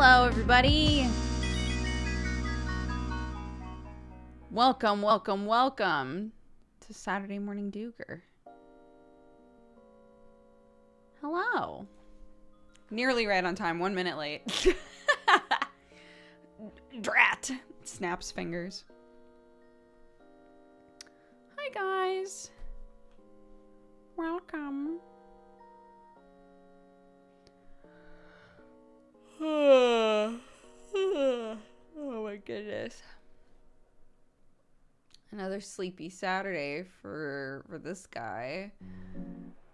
Hello, everybody. Welcome, welcome, welcome to Saturday Morning Dooger. Hello. Nearly right on time, 1 minute late. Drat. Snaps fingers. Hi, guys. Welcome. Oh my goodness. Another sleepy Saturday for this guy.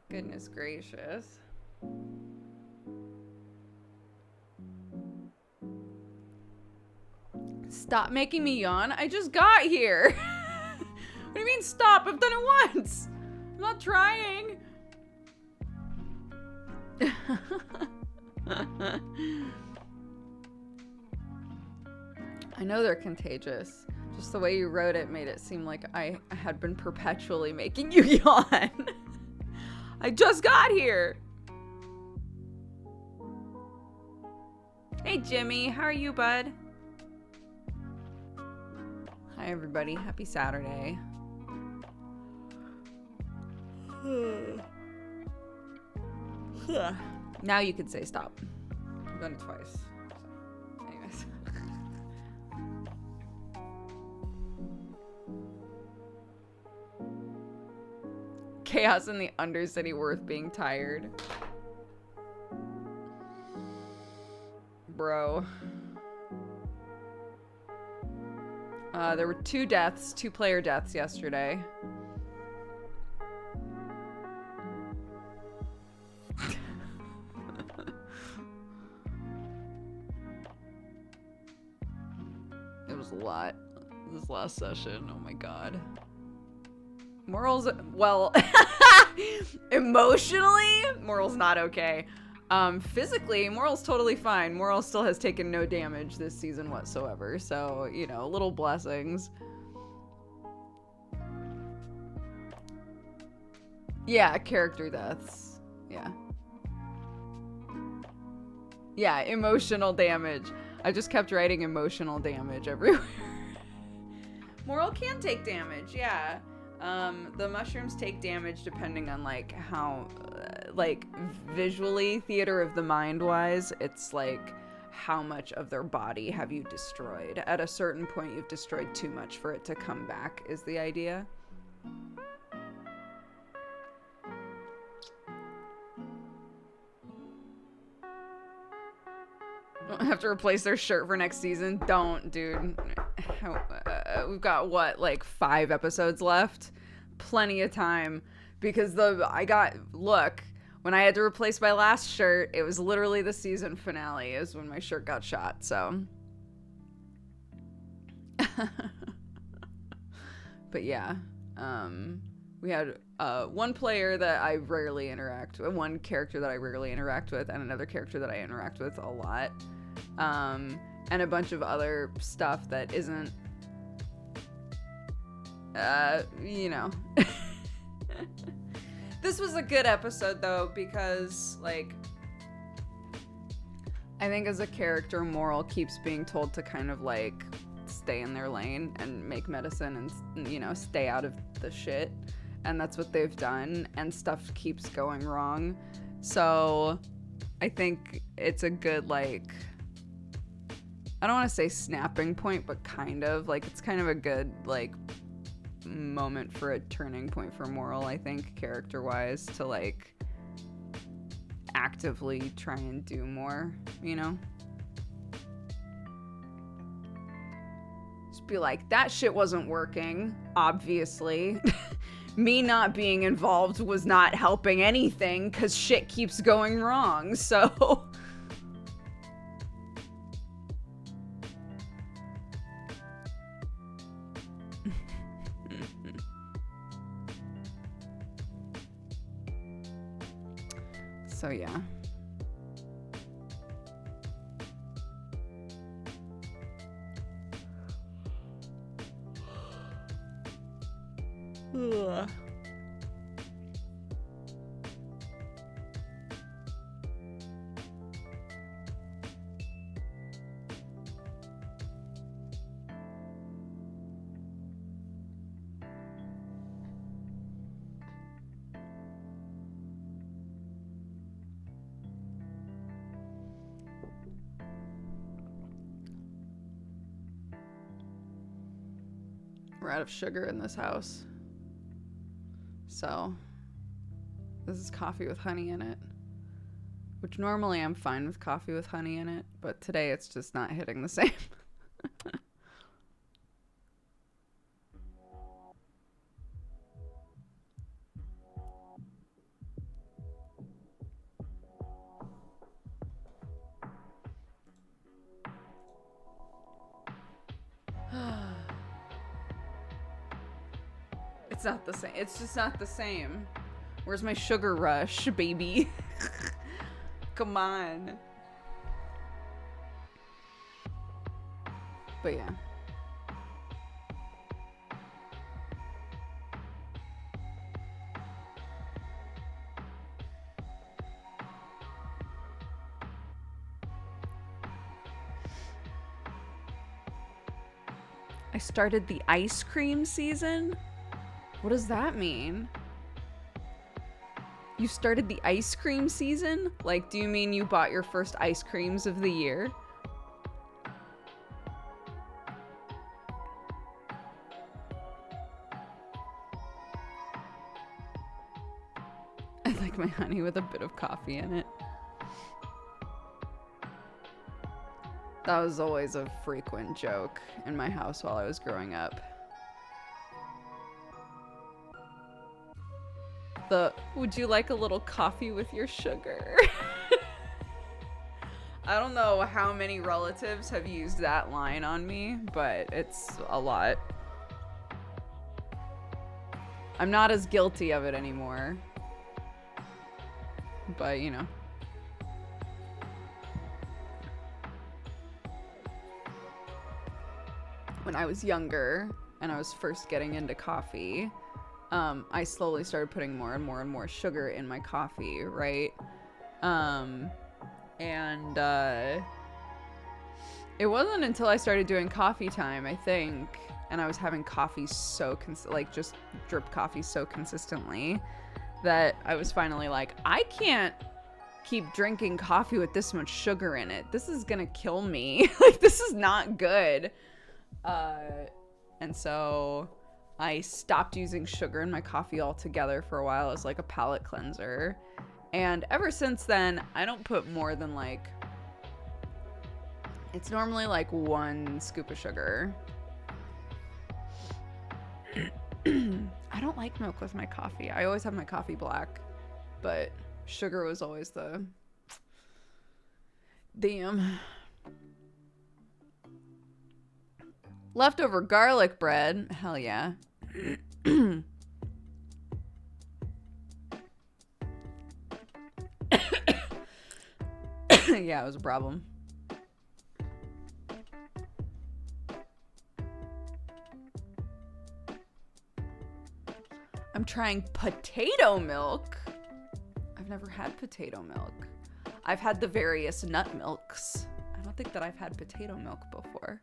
Goodness gracious. Stop making me yawn. I just got here. What do you mean stop? I've done it once. I'm not trying. I know they're contagious. Just the way you wrote it made it seem like I had been perpetually making you yawn. I just got here. Hey, Jimmy. How are you, bud? Hi, everybody. Happy Saturday. Now you can say stop. I've done it twice. So, anyways. Chaos in the Undercity worth being tired. Bro. There were two player deaths yesterday. It was a lot this last session. Oh my god. Moral's, well, emotionally, Moral's not okay. Physically, Moral's totally fine. Moral still has taken no damage this season whatsoever. So, you know, little blessings. Yeah, character deaths. Yeah. Yeah, emotional damage. I just kept writing emotional damage everywhere. Moral can take damage, yeah. The mushrooms take damage depending on, like, how, like, visually, theater of the mind wise, it's like, how much of their body have you destroyed? At a certain point, you've destroyed too much for it to come back, is the idea. Don't have to replace their shirt for next season. Don't, dude. We've got, what, like 5 episodes left? Plenty of time. Because look, when I had to replace my last shirt, it was literally the season finale is when my shirt got shot, so. But yeah, we had one player that I rarely interact with, one character that I rarely interact with, and another character that I interact with a lot. And a bunch of other stuff that isn't, you know. This was a good episode, though, because, like, I think as a character, Moral keeps being told to kind of, like, stay in their lane and make medicine and, you know, stay out of the shit. And that's what they've done, and stuff keeps going wrong. So I think it's a good, like, I don't want to say snapping point, but kind of, like, it's kind of a good, like, moment for a turning point for Moral, I think, character-wise, to, like, actively try and do more, you know? Just be like, that shit wasn't working, obviously. Me not being involved was not helping anything, because shit keeps going wrong, so... So yeah. Ugh. We're out of sugar in this house. So, this is coffee with honey in it. Which normally I'm fine with coffee with honey in it, but today it's just not hitting the same. It's not the same. It's just not the same. Where's my sugar rush, baby? Come on. But yeah. I started the ice cream season? What does that mean? You started the ice cream season? Like, do you mean you bought your first ice creams of the year? I like my honey with a bit of coffee in it. That was always a frequent joke in my house while I was growing up. Would you like a little coffee with your sugar? I don't know how many relatives have used that line on me, but it's a lot. I'm not as guilty of it anymore. But, you know. When I was younger and I was first getting into coffee, I slowly started putting more and more and more sugar in my coffee, right? It wasn't until I started doing coffee time, I think, and I was having coffee so just drip coffee so consistently that I was finally like, I can't keep drinking coffee with this much sugar in it. This is gonna kill me. Like, this is not good. And so I stopped using sugar in my coffee altogether for a while as like a palate cleanser. And ever since then, I don't put more than like, it's normally like 1 scoop of sugar. I don't like milk with my coffee. I always have my coffee black, but sugar was always the damn. Leftover garlic bread. Hell yeah. Yeah, it was a problem. I'm trying potato milk. I've never had potato milk. I've had the various nut milks. I don't think that I've had potato milk before.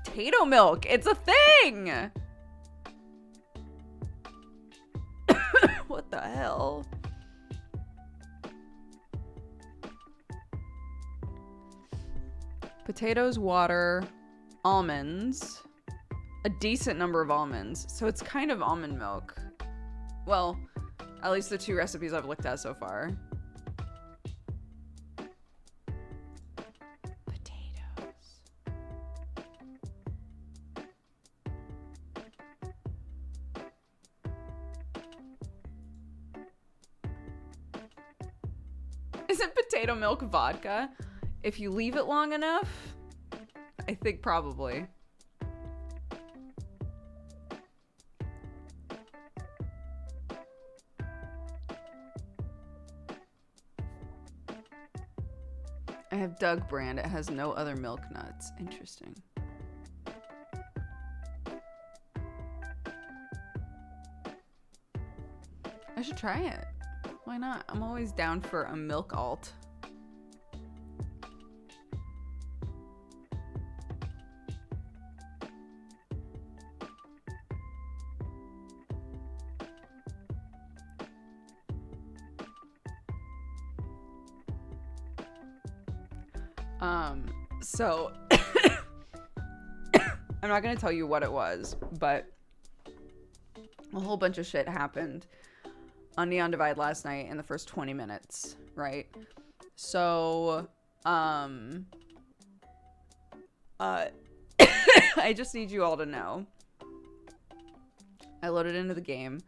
Potato milk, it's a thing! What the hell? Potatoes, water, almonds, a decent number of almonds. So it's kind of almond milk. Well, at least the 2 recipes I've looked at so far. Potatoes. Isn't potato milk vodka? If you leave it long enough, I think probably. I have Doug brand. It has no other milk nuts. Interesting. I should try it. Why not? I'm always down for a milk alt. So I'm not going to tell you what it was, but a whole bunch of shit happened on Neon Divide last night in the first 20 minutes, right? So, I just need you all to know. I loaded into the game,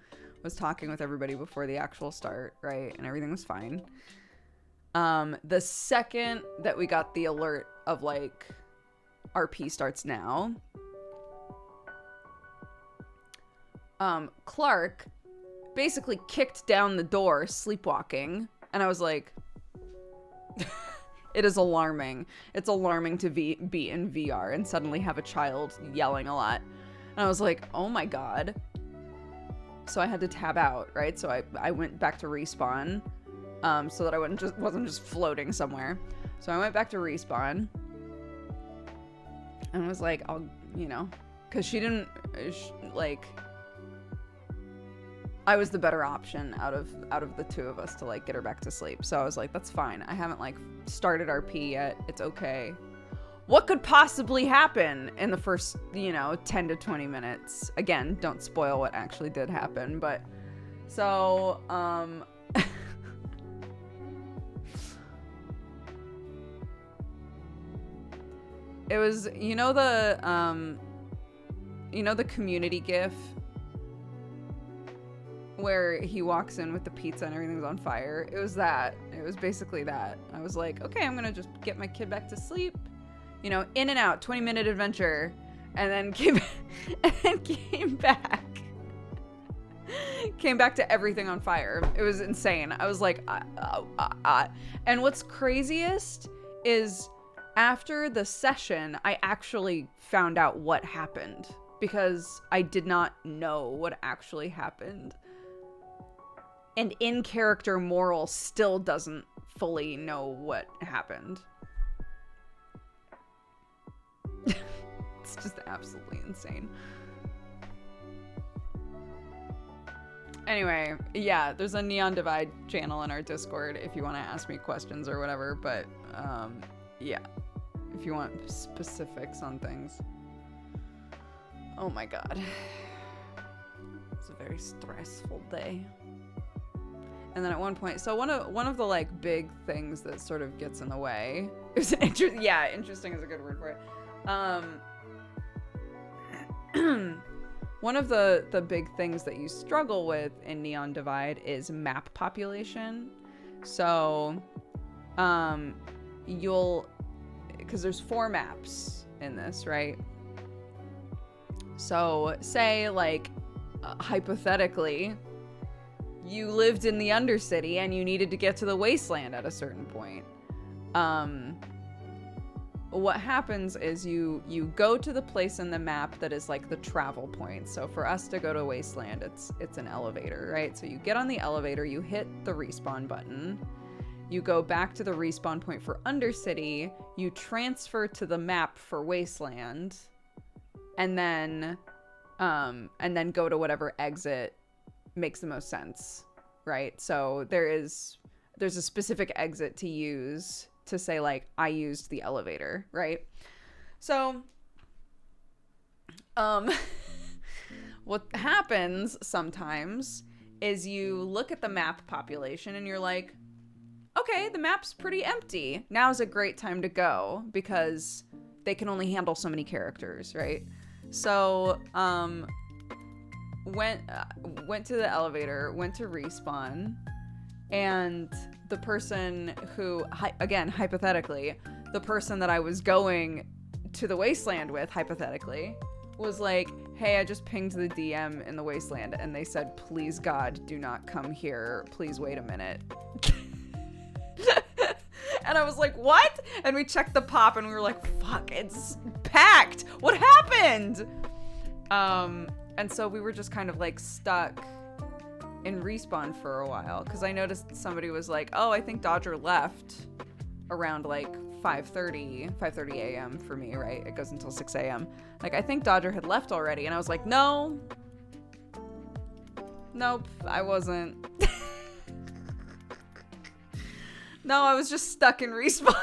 was talking with everybody before the actual start, right? And everything was fine. The second that we got the alert of like, RP starts now, Clark basically kicked down the door sleepwalking, and I was like, it is alarming. It's alarming to be in VR and suddenly have a child yelling a lot. And I was like, oh my god. So I had to tab out, right? So I went back to respawn, so that I wasn't just floating somewhere. So I went back to respawn and was like, I'll, you know, because she didn't, like, I was the better option out of the two of us to like get her back to sleep. So I was like, that's fine. I haven't like started RP yet. It's okay. What could possibly happen in the first, 10 to 20 minutes? Again, don't spoil what actually did happen, but so it was, the community gif where he walks in with the pizza and everything's on fire. It was that. It was basically that. I was like, okay, I'm gonna just get my kid back to sleep. In and out, 20-minute adventure. And then came back. Came back to everything on fire. It was insane. I was like, And what's craziest is after the session, I actually found out what happened. Because I did not know what actually happened. And in-character Moral still doesn't fully know what happened. It's just absolutely insane. Anyway, yeah, there's a Neon Divide channel in our Discord if you want to ask me questions or whatever, but yeah, if you want specifics on things. Oh my god. It's a very stressful day. And then at one point, so one of the like big things that sort of gets in the way, it was interesting is a good word for it. One of the big things that you struggle with in Neon Divide is map population. So, because there's 4 maps in this, right? So say like, hypothetically, you lived in the Undercity and you needed to get to the Wasteland at a certain point. What happens is you go to the place in the map that is like the travel point. So for us to go to Wasteland, it's an elevator, right? So you get on the elevator, you hit the respawn button, you go back to the respawn point for Undercity, you transfer to the map for Wasteland, and then go to whatever exit makes the most sense, right? So there's a specific exit to use to say like, I used the elevator, right? So what happens sometimes is you look at the map population and you're like, okay, the map's pretty empty. Now's a great time to go because they can only handle so many characters, right? So went to the elevator, went to respawn, and the person who, again, hypothetically, the person that I was going to the Wasteland with, hypothetically, was like, hey, I just pinged the DM in the Wasteland, and they said, please God, do not come here. Please wait a minute. And I was like, what? And we checked the pop, and we were like, fuck, it's packed. What happened? And so we were just kind of like stuck in respawn for a while, because I noticed somebody was like, oh, I think Dodger left around like 5:30 a.m. for me, right? It goes until 6 a.m. Like, I think Dodger had left already, and I was like, nope, I wasn't. No, I was just stuck in respawn.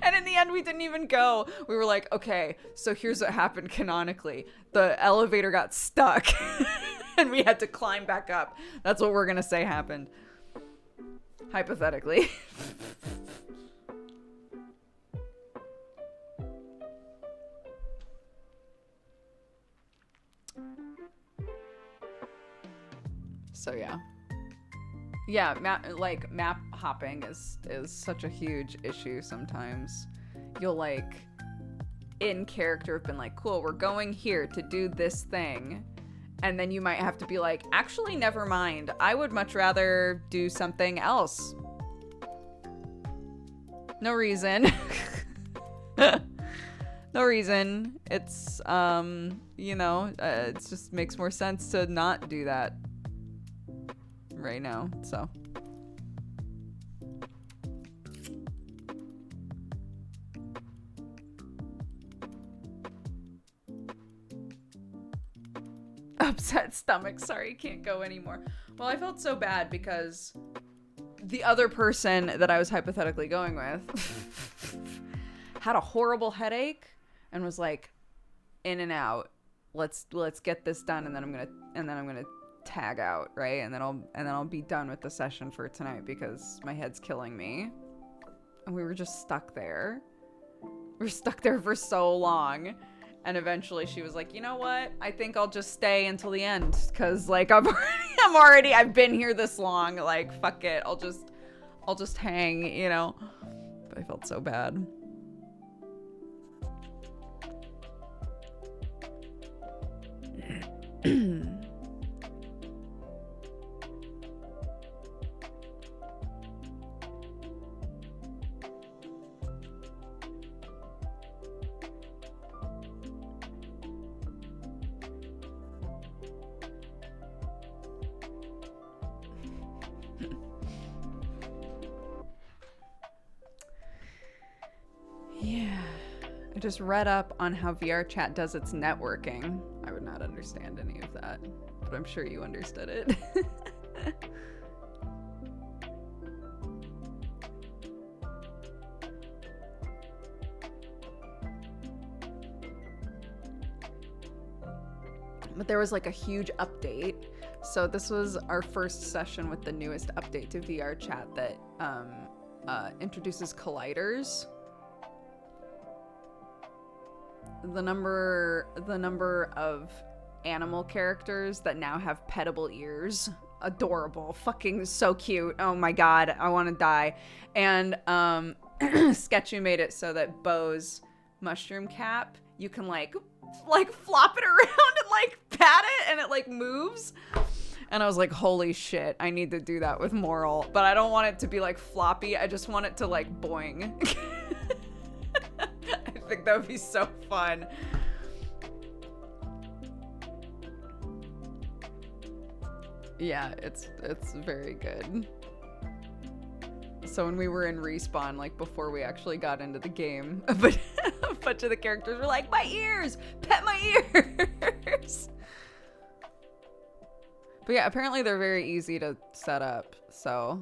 And in the end, we didn't even go. We were like, okay, so here's what happened canonically. The elevator got stuck and we had to climb back up. That's what we're going to say happened. Hypothetically. So yeah. Yeah, map hopping is such a huge issue sometimes. You'll like in character have been like, cool, we're going here to do this thing. And then you might have to be like, actually, never mind. I would much rather do something else. No reason. No reason. It's, it just makes more sense to not do that right now, so. Upset stomach, sorry, can't go anymore. Well, I felt so bad because the other person that I was hypothetically going with had a horrible headache and was like, in and out. Let's get this done, and then I'm gonna tag out, right? And then I'll be done with the session for tonight because my head's killing me. And we were just stuck there. We were stuck there for so long. And eventually she was like, you know what? I think I'll just stay until the end. Cause like I've been here this long. Like, fuck it. I'll just hang, you know? But I felt so bad. Yeah. I just read up on how VR chat does its networking. I would not understand any of that, but I'm sure you understood it. But there was like a huge update. So this was our first session with the newest update to VR chat that introduces colliders. The number of animal characters that now have petable ears. Adorable. Fucking so cute. Oh my god, I want to die. And Sketchy made it so that Bo's mushroom cap, you can like flop it around and like pat it and it like moves. And I was like, holy shit, I need to do that with Moral. But I don't want it to be like floppy. I just want it to like boing. I think that would be so fun. Yeah, it's very good. So when we were in Respawn, like before we actually got into the game, but a bunch of the characters were like, my ears! Pet my ears! But yeah, apparently they're very easy to set up. So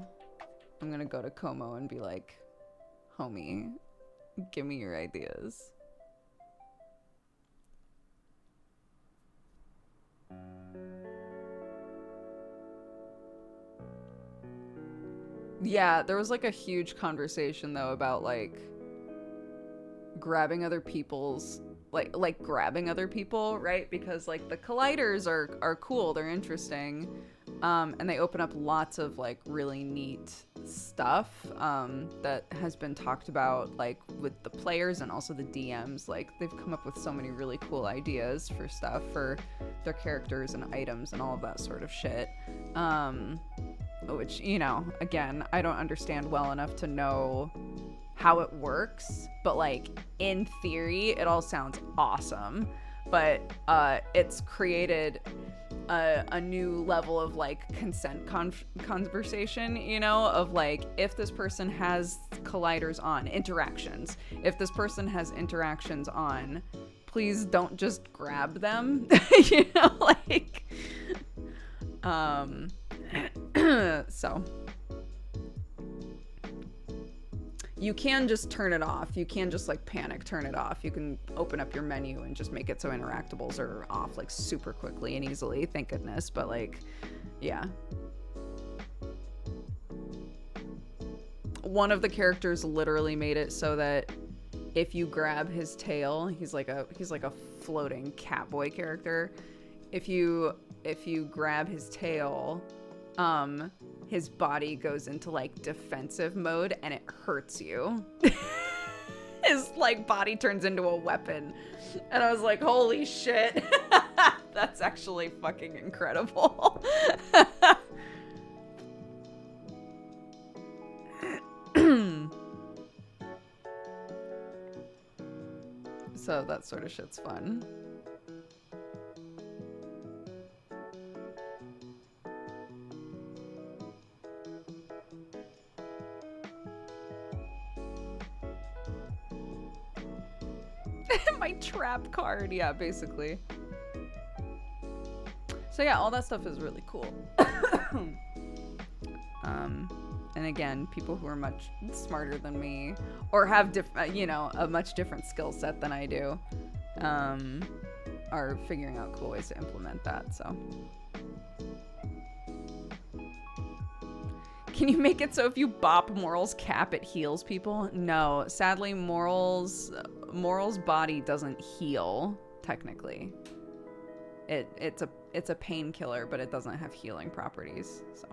I'm gonna go to Como and be like, homie, give me your ideas. Yeah, there was like a huge conversation though about like grabbing other people's like grabbing other people, right? Because like the colliders are cool, they're interesting. And they open up lots of like really neat stuff that has been talked about like with the players and also the DMs. Like they've come up with so many really cool ideas for stuff for their characters and items and all of that sort of shit. Which, you know, again, I don't understand well enough to know how it works, but like in theory it all sounds awesome. But it's created a new level of like consent conversation, you know, of like if this person has colliders on, interactions, if this person has interactions on, please don't just grab them. You know, like so You can just turn it off. You can just like panic turn it off. You can open up your menu and just make it so interactables are off like super quickly and easily, thank goodness. But like, yeah. One of the characters literally made it so that if you grab his tail, he's like a floating Catboy character. If you grab his tail, his body goes into like defensive mode and it hurts you. His like body turns into a weapon. And I was like, holy shit. That's actually fucking incredible. So that sort of shit's fun. My trap card, yeah, basically. So yeah, all that stuff is really cool. And again, people who are much smarter than me or have a much different skill set than I do, are figuring out cool ways to implement that. So can you make it so if you bop Moral's cap, it heals people? No, sadly, Moral's body doesn't heal technically. It's a painkiller, but it doesn't have healing properties. So,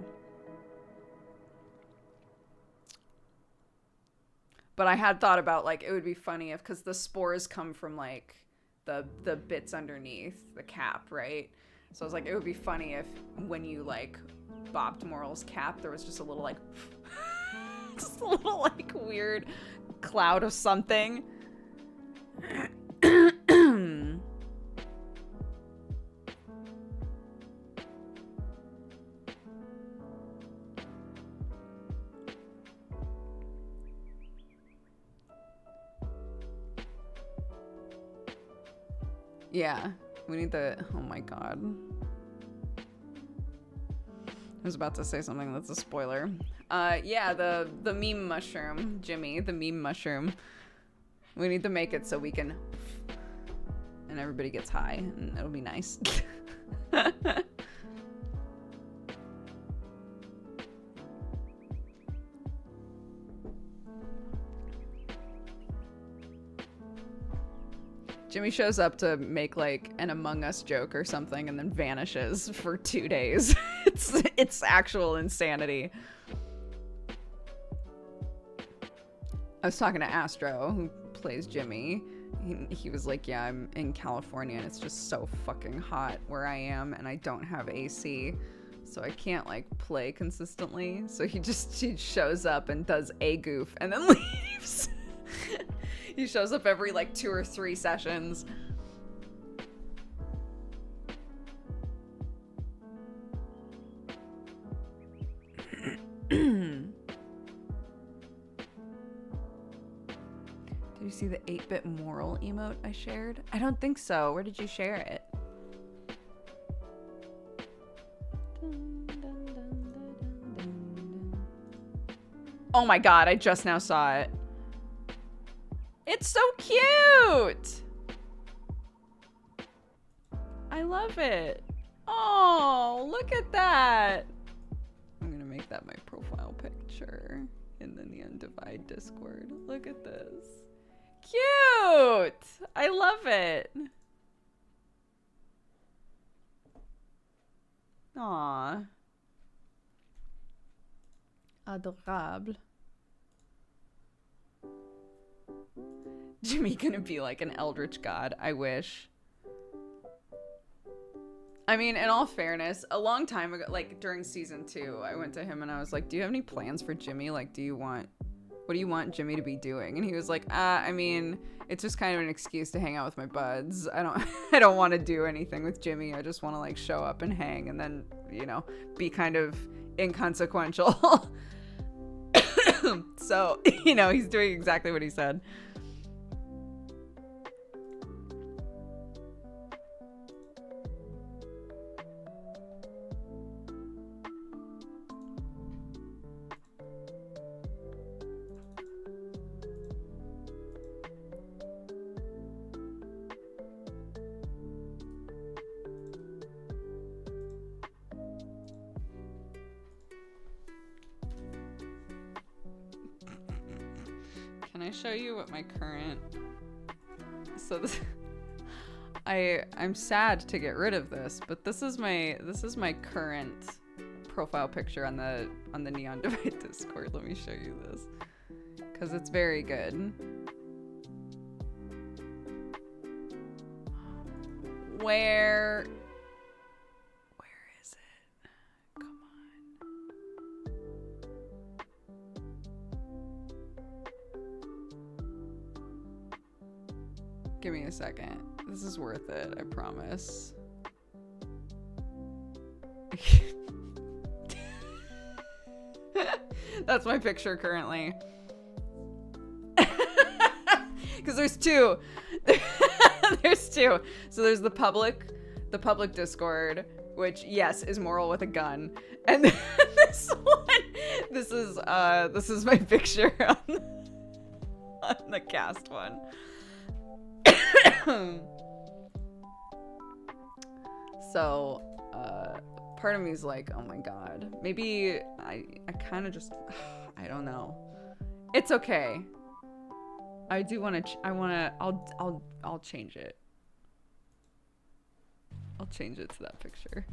but I had thought about like it would be funny if, because the spores come from like the bits underneath the cap, right? So I was like, it would be funny if when you like bopped Moral's cap, there was just a little like just a little like weird cloud of something. Yeah, we need the, oh my god. I was about to say something that's a spoiler. Yeah, the meme mushroom, Jimmy, the meme mushroom. We need to make it so we can, and everybody gets high, and it'll be nice. Jimmy shows up to make like an Among Us joke or something and then vanishes for 2 days. It's actual insanity. I was talking to Astro, who plays Jimmy. He was like, yeah, I'm in California and it's just so fucking hot where I am and I don't have AC. So I can't like play consistently. So he shows up and does a goof and then leaves. He shows up every like 2 or 3 sessions. Did you see the 8-bit moral emote I shared? I don't think so. Where did you share it? Oh my god, I just now saw it. It's so cute! I love it. Oh, look at that. I'm gonna make that my profile picture in the Undivided Discord. Look at this. Cute! I love it. Aww. Adorable. Jimmy gonna be like an eldritch god. I wish. I mean, in all fairness, a long time ago, like during season 2, I went to him and I was like, do you have any plans for Jimmy? Like, what do you want Jimmy to be doing? And he was like, I mean, it's just kind of an excuse to hang out with my buds. I don't want to do anything with Jimmy. I just want to like show up and hang and then, be kind of inconsequential. So, he's doing exactly what he said. show you what my current... So this... I'm sad to get rid of this, but this is my current profile picture on the Neon Divide Discord. Let me show you this, because it's very good. Where is it? Come on. Give me a second. This is worth it, I promise. That's my picture currently. Because there's two. There's two. So there's the public Discord, which yes is Moral with a gun, and then this one. This is my picture on the cast one. So, part of me is like, oh my god, maybe I kind of just, I don't know. It's okay. I do want to, I'll change it. I'll change it to that picture.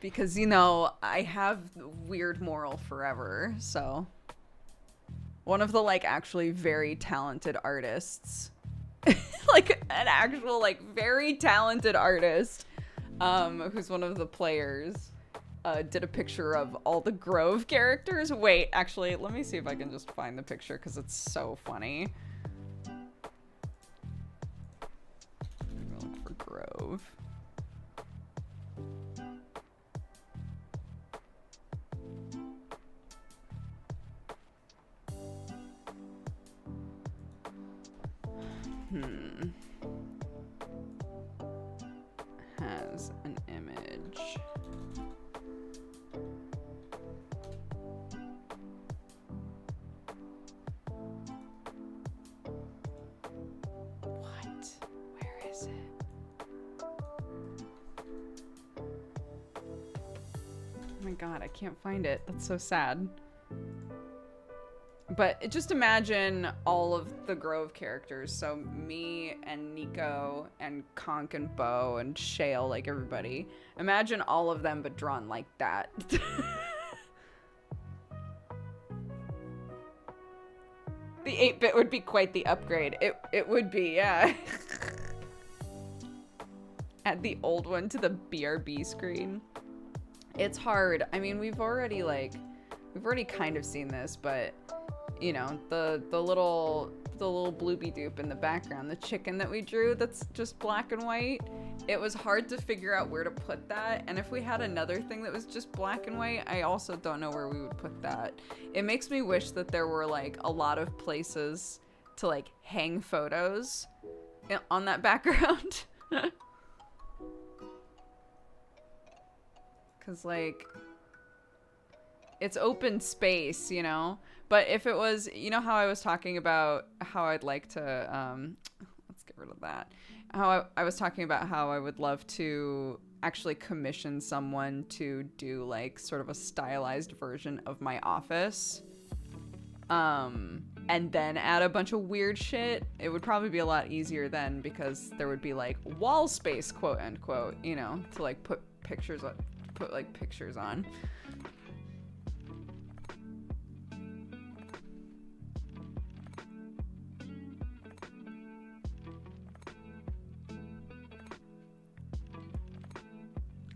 Because, you know, I have weird Moral forever, so. One of the, like, actually very talented artists. Like, an actual, like, very talented artist, who's one of the players, did a picture of all the Grove characters. Wait, actually, let me see if I can just find the picture, because it's so funny. I'm gonna look for Grove. Has an image. What? Where is it? Oh my god, I can't find it. That's so sad. But just imagine all of the Grove characters. So me and Nico and Conk and Bo and Shale, like everybody. Imagine all of them but drawn like that. The 8-bit would be quite the upgrade. It would be, yeah. Add the old one to the BRB screen. It's hard. I mean, we've already kind of seen this, but you know, the little blooby doop in the background, the chicken that we drew that's just black and white. It was hard to figure out where to put that, and if we had another thing that was just black and white, I also don't know where we would put that. It makes me wish that there were like a lot of places to like hang photos on that background. Cause like it's open space, you know? But if it was, you know how I was talking about how I'd like to, let's get rid of that. How I was talking about how I would love to actually commission someone to do like sort of a stylized version of my office. And then add a bunch of weird shit. It would probably be a lot easier then because there would be like wall space, quote unquote, you know, to like put pictures on.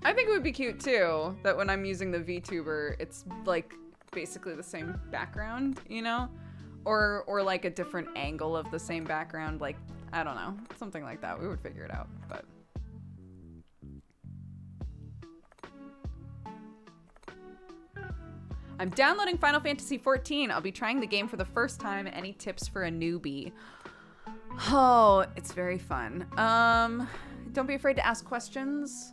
I think it would be cute too, that when I'm using the VTuber, it's like basically the same background, you know? Or like a different angle of the same background, like, I don't know, something like that. We would figure it out, but. I'm downloading Final Fantasy XIV. I'll be trying the game for the first time. Any tips for a newbie? Oh, it's very fun. Don't be afraid to ask questions.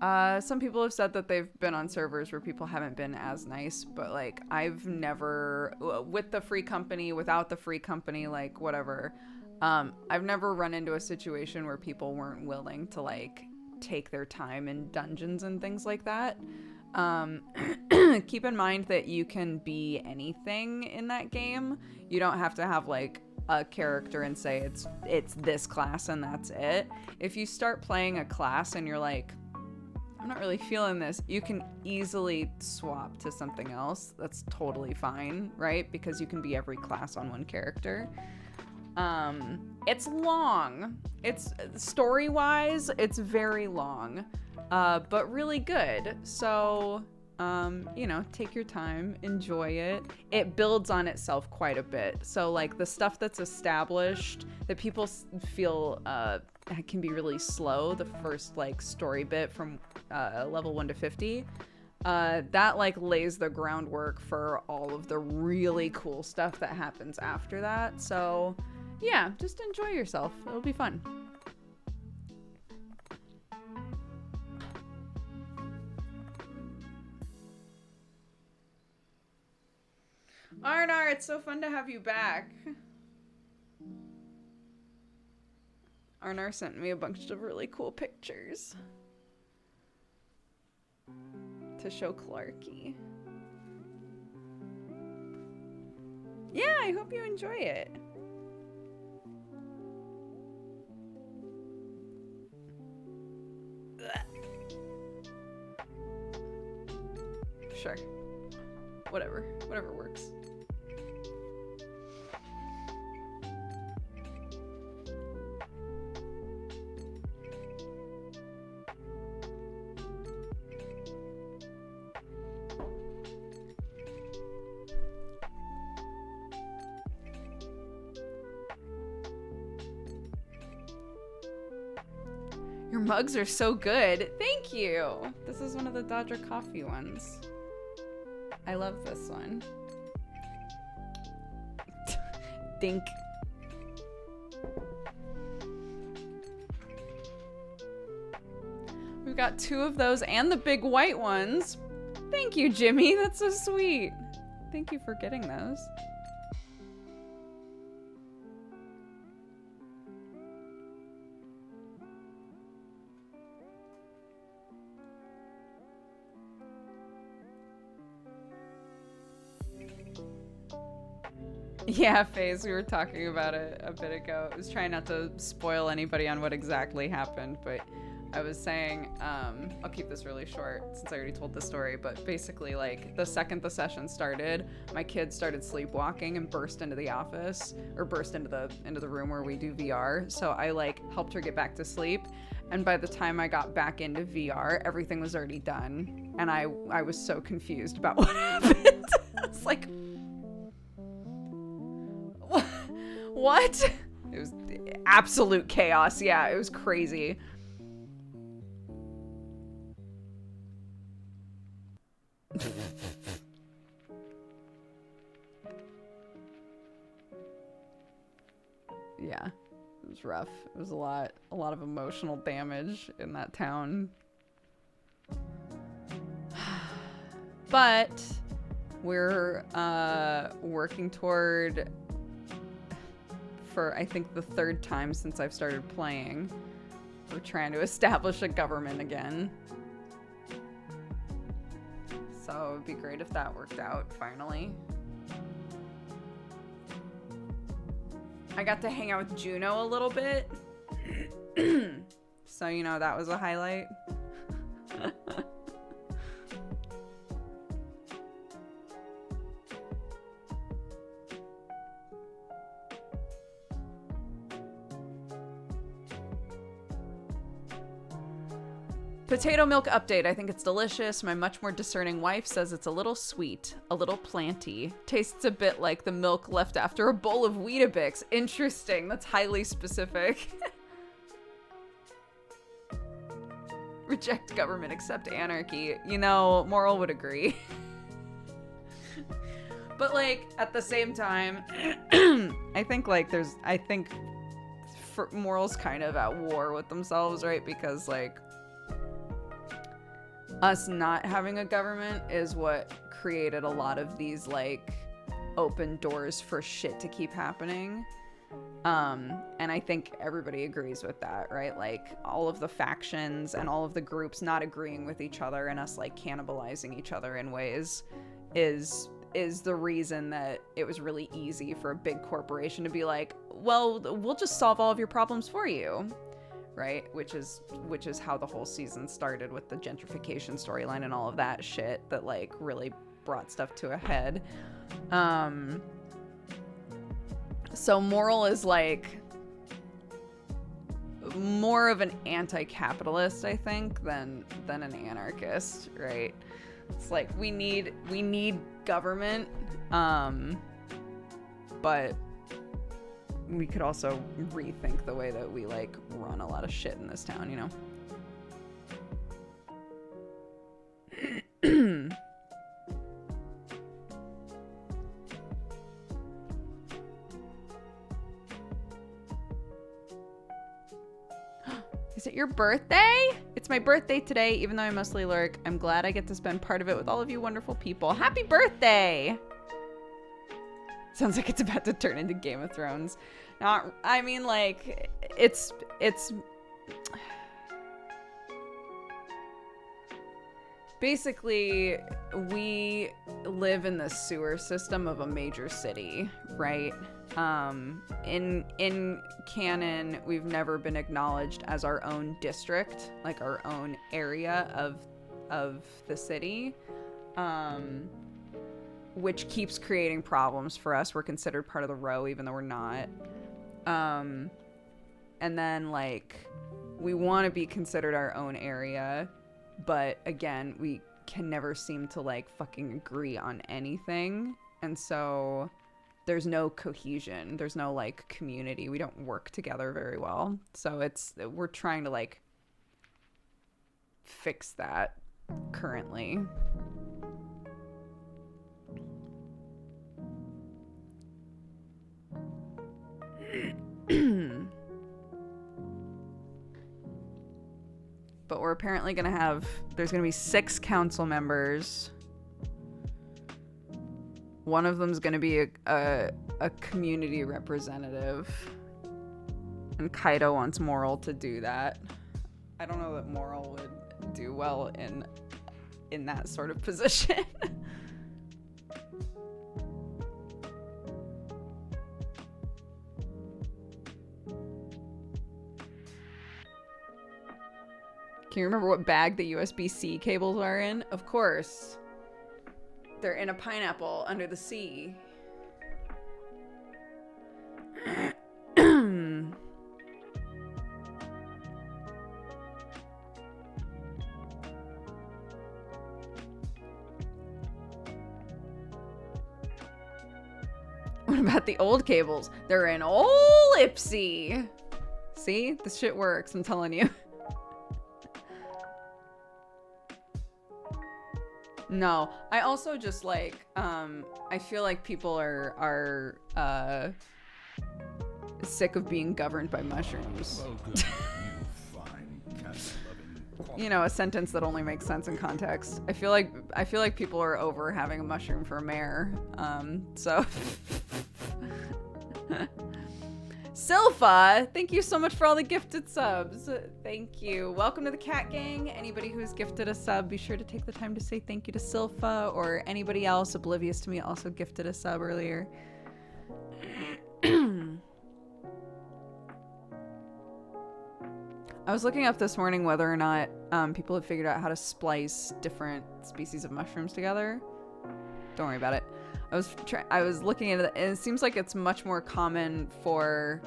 Some people have said that they've been on servers where people haven't been as nice, but like I've never, with the free company, without the free company, like whatever, I've never run into a situation where people weren't willing to like take their time in dungeons and things like that. Um, keep in mind that you can be anything in that game. You don't have to have like a character and say it's this class and that's it. If you start playing a class and you're like, I'm not really feeling this, you can easily swap to something else. That's totally fine, right? Because you can be every class on one character. It's long. It's story-wise, it's very long, but really good. So, you know, take your time, enjoy it. It builds on itself quite a bit. So, like, the stuff that's established that people feel can be really slow, the first, like, story bit from level 1 to 50, that, like, lays the groundwork for all of the really cool stuff that happens after that. So, yeah, just enjoy yourself. It'll be fun. Arnar, it's so fun to have you back. Arnar sent me a bunch of really cool pictures to show Clarky. Yeah, I hope you enjoy it. Sure. Whatever works. Your mugs are so good. Thank you. This is one of the Dodger coffee ones. I love this one. Dink. We've got 2 of those and the big white ones. Thank you, Jimmy. That's so sweet. Thank you for getting those. Yeah, FaZe, we were talking about it a bit ago. I was trying not to spoil anybody on what exactly happened, but I was saying, I'll keep this really short since I already told the story, but basically, like, the second the session started, my kids started sleepwalking and burst into the office, or burst into the room where we do VR, so I, like, helped her get back to sleep, and by the time I got back into VR, everything was already done, and I was so confused about what happened. I was like, what? It was absolute chaos. Yeah, it was crazy. Yeah, it was rough. It was a lot of emotional damage in that town. But we're working toward, for I think the 3rd time since I've started playing, we're trying to establish a government again. So it'd be great if that worked out finally. I got to hang out with Juno a little bit. So, you know, that was a highlight. Potato milk update. I think it's delicious. My much more discerning wife says it's a little sweet, a little planty. Tastes a bit like the milk left after a bowl of Weetabix. Interesting. That's highly specific. Reject government, accept anarchy. You know, Moral would agree. But, like, at the same time, I think, like, Moral's kind of at war with themselves, right? Because, like, us not having a government is what created a lot of these, like, open doors for shit to keep happening. And I think everybody agrees with that, right? Like all of the factions and all of the groups not agreeing with each other and us like cannibalizing each other in ways is the reason that it was really easy for a big corporation to be like, well, we'll just solve all of your problems for you, right? Which is how the whole season started with the gentrification storyline and all of that shit that like really brought stuff to a head. So Moral is like more of an anti-capitalist, I think, than an anarchist, right? It's like we need government, but we could also rethink the way that we like run a lot of shit in this town, you know? Is it your birthday? It's my birthday today, even though I mostly lurk. I'm glad I get to spend part of it with all of you wonderful people. Happy birthday! Sounds like it's about to turn into Game of Thrones. Not, I mean, like, it's... Basically, we live in the sewer system of a major city, right? In canon, we've never been acknowledged as our own district, like our own area of the city, which keeps creating problems for us. We're considered part of the row, even though we're not. And then, like, we want to be considered our own area, but again, we can never seem to, like, fucking agree on anything. And so there's no cohesion. There's no, like, community. We don't work together very well. So we're trying to, like, fix that currently. But we're apparently gonna have, there's gonna be 6 council members. One of them's gonna be a community representative. And Kaido wants Moral to do that. I don't know that Moral would do well in that sort of position. Can you remember what bag the USB-C cables are in? Of course. They're in a pineapple under the sea. What about the old cables? They're in old Ipsy. See? This shit works, I'm telling you. No, I also just like, I feel like people are sick of being governed by mushrooms. Welcome, you fine cat-loving. You know, a sentence that only makes sense in context. I feel like people are over having a mushroom for a mayor. So Silpha, thank you so much for all the gifted subs. Thank you. Welcome to the Cat Gang. Anybody who's gifted a sub, be sure to take the time to say thank you to Silpha, or anybody else oblivious to me also gifted a sub earlier. I was looking up this morning whether or not people have figured out how to splice different species of mushrooms together. Don't worry about it. I was looking at it, and it seems like it's much more common for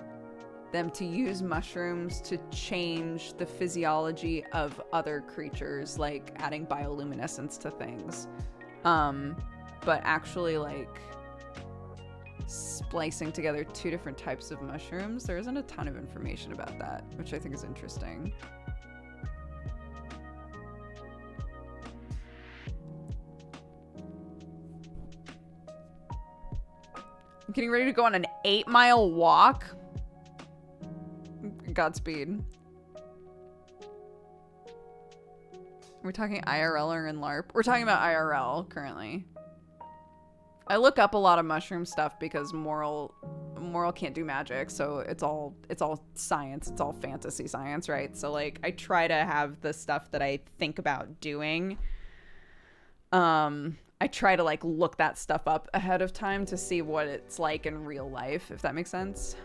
them to use mushrooms to change the physiology of other creatures, like adding bioluminescence to things. But actually, like, splicing together 2 different types of mushrooms, there isn't a ton of information about that, which I think is interesting. I'm getting ready to go on an 8-mile walk. Godspeed. We're talking IRL or in LARP? We're talking about IRL currently. I look up a lot of mushroom stuff because Moral can't do magic, so it's all science, it's all fantasy science, right? So like I try to have the stuff that I think about doing. I try to like look that stuff up ahead of time to see what it's like in real life, if that makes sense.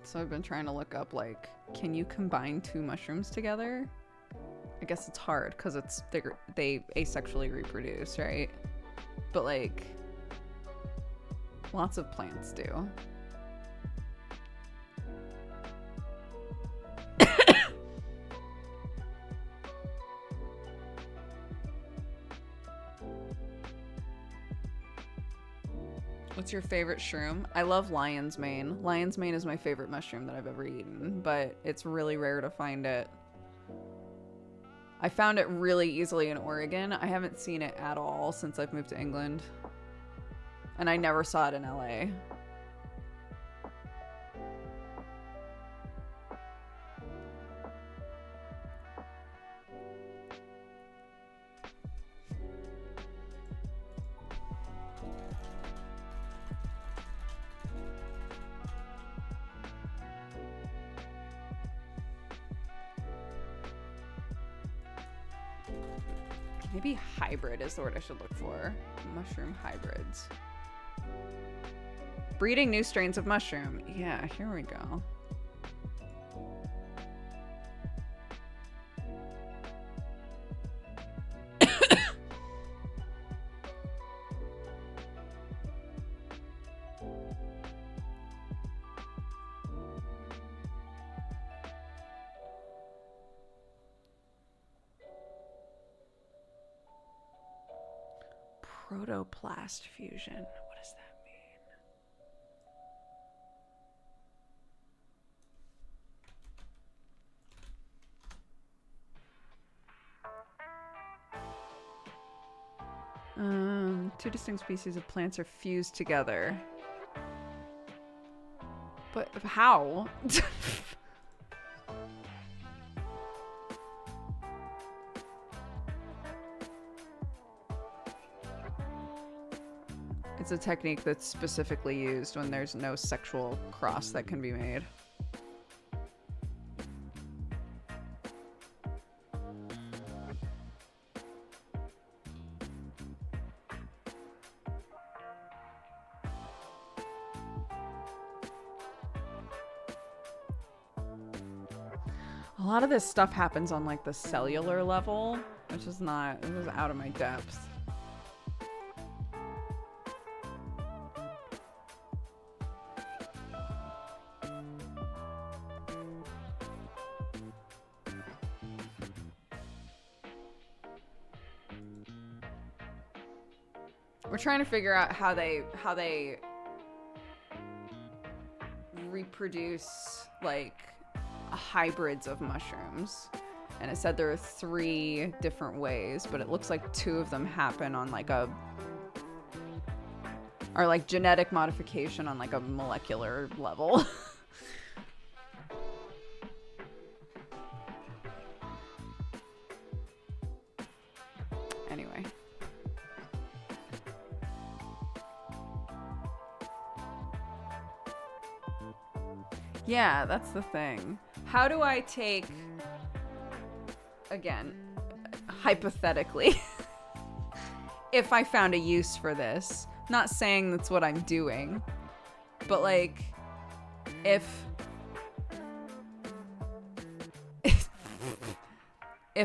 So I've been trying to look up, like, can you combine 2 mushrooms together? I guess it's hard because they asexually reproduce, right? But like, lots of plants do. What's your favorite shroom? I love lion's mane. Lion's mane is my favorite mushroom that I've ever eaten, but it's really rare to find it. I found it really easily in Oregon. I haven't seen it at all since I've moved to England. And I never saw it in LA. Maybe hybrid is the word I should look for. Mushroom hybrids. Breeding new strains of mushroom. Yeah, here we go. Protoplast Fusion. What does that mean? 2 distinct species of plants are fused together. But how? It's a technique that's specifically used when there's no sexual cross that can be made. A lot of this stuff happens on like the cellular level, which is not, it was out of my depth. We're trying to figure out how they reproduce like hybrids of mushrooms, and it said there are 3 different ways, but it looks like 2 of them happen on like are like genetic modification on like a molecular level. Anyway. Yeah, that's the thing. How do I take, again, hypothetically, if I found a use for this, not saying that's what I'm doing, but like, if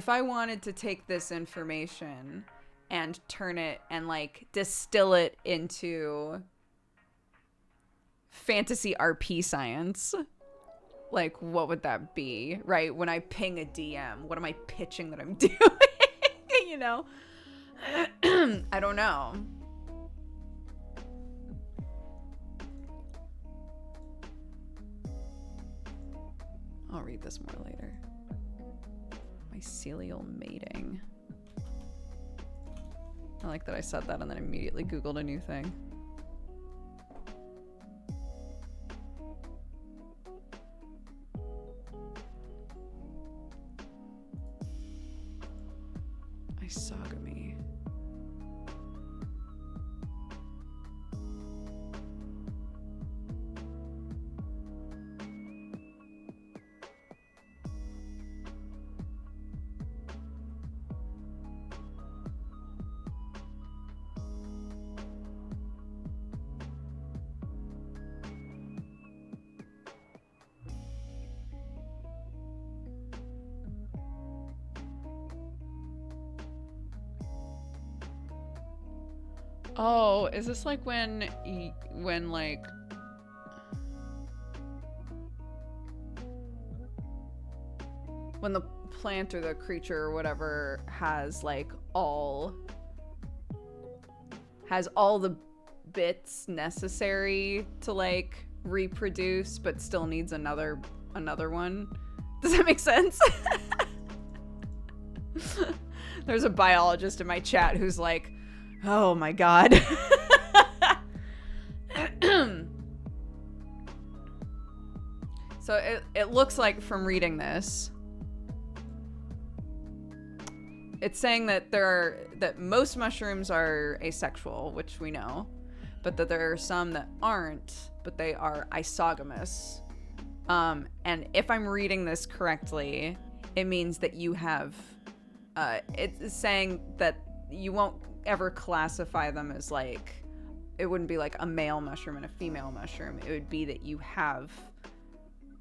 I wanted to take this information and turn it and like distill it into fantasy RP science, like what would that be, right? When I ping a DM, what am I pitching that I'm doing? You know? I don't know. I'll read this more later. Mycelial mating. I like that I said that and then immediately Googled a new thing. Oh, is this like when like when the plant or the creature or whatever has like all the bits necessary to like reproduce but still needs another one? Does that make sense? There's a biologist in my chat who's like, oh my god. So it looks like from reading this, it's saying that that most mushrooms are asexual, which we know, but that there are some that aren't, but they are isogamous. And if I'm reading this correctly, it means that you have, it's saying that you won't ever classify them as like, it wouldn't be like a male mushroom and a female mushroom. It would be that you have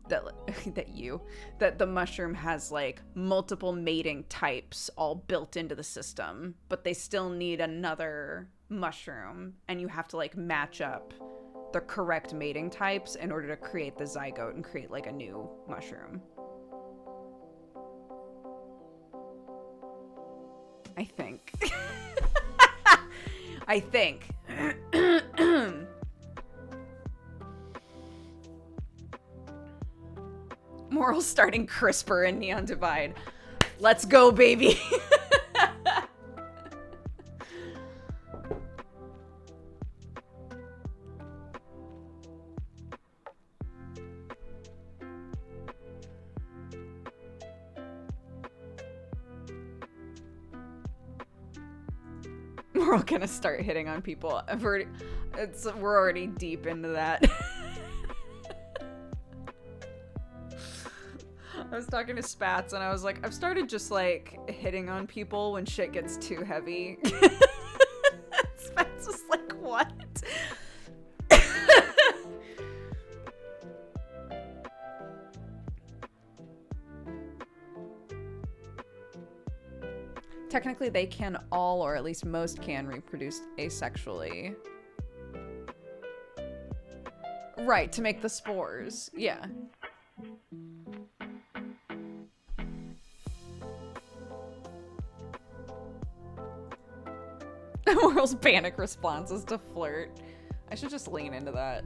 that the mushroom has like multiple mating types all built into the system, but they still need another mushroom, and you have to like match up the correct mating types in order to create the zygote and create like a new mushroom. I think. I think. Moral starting CRISPR in Neon Divide. Let's go, baby. We're all gonna start hitting on people. We're already deep into that. I was talking to Spats and I was like, I've started just like hitting on people when shit gets too heavy. Spats was like, what? Technically, they can all, or at least most can, reproduce asexually. Right, to make the spores. Yeah. Moral's panic response is to flirt. I should just lean into that.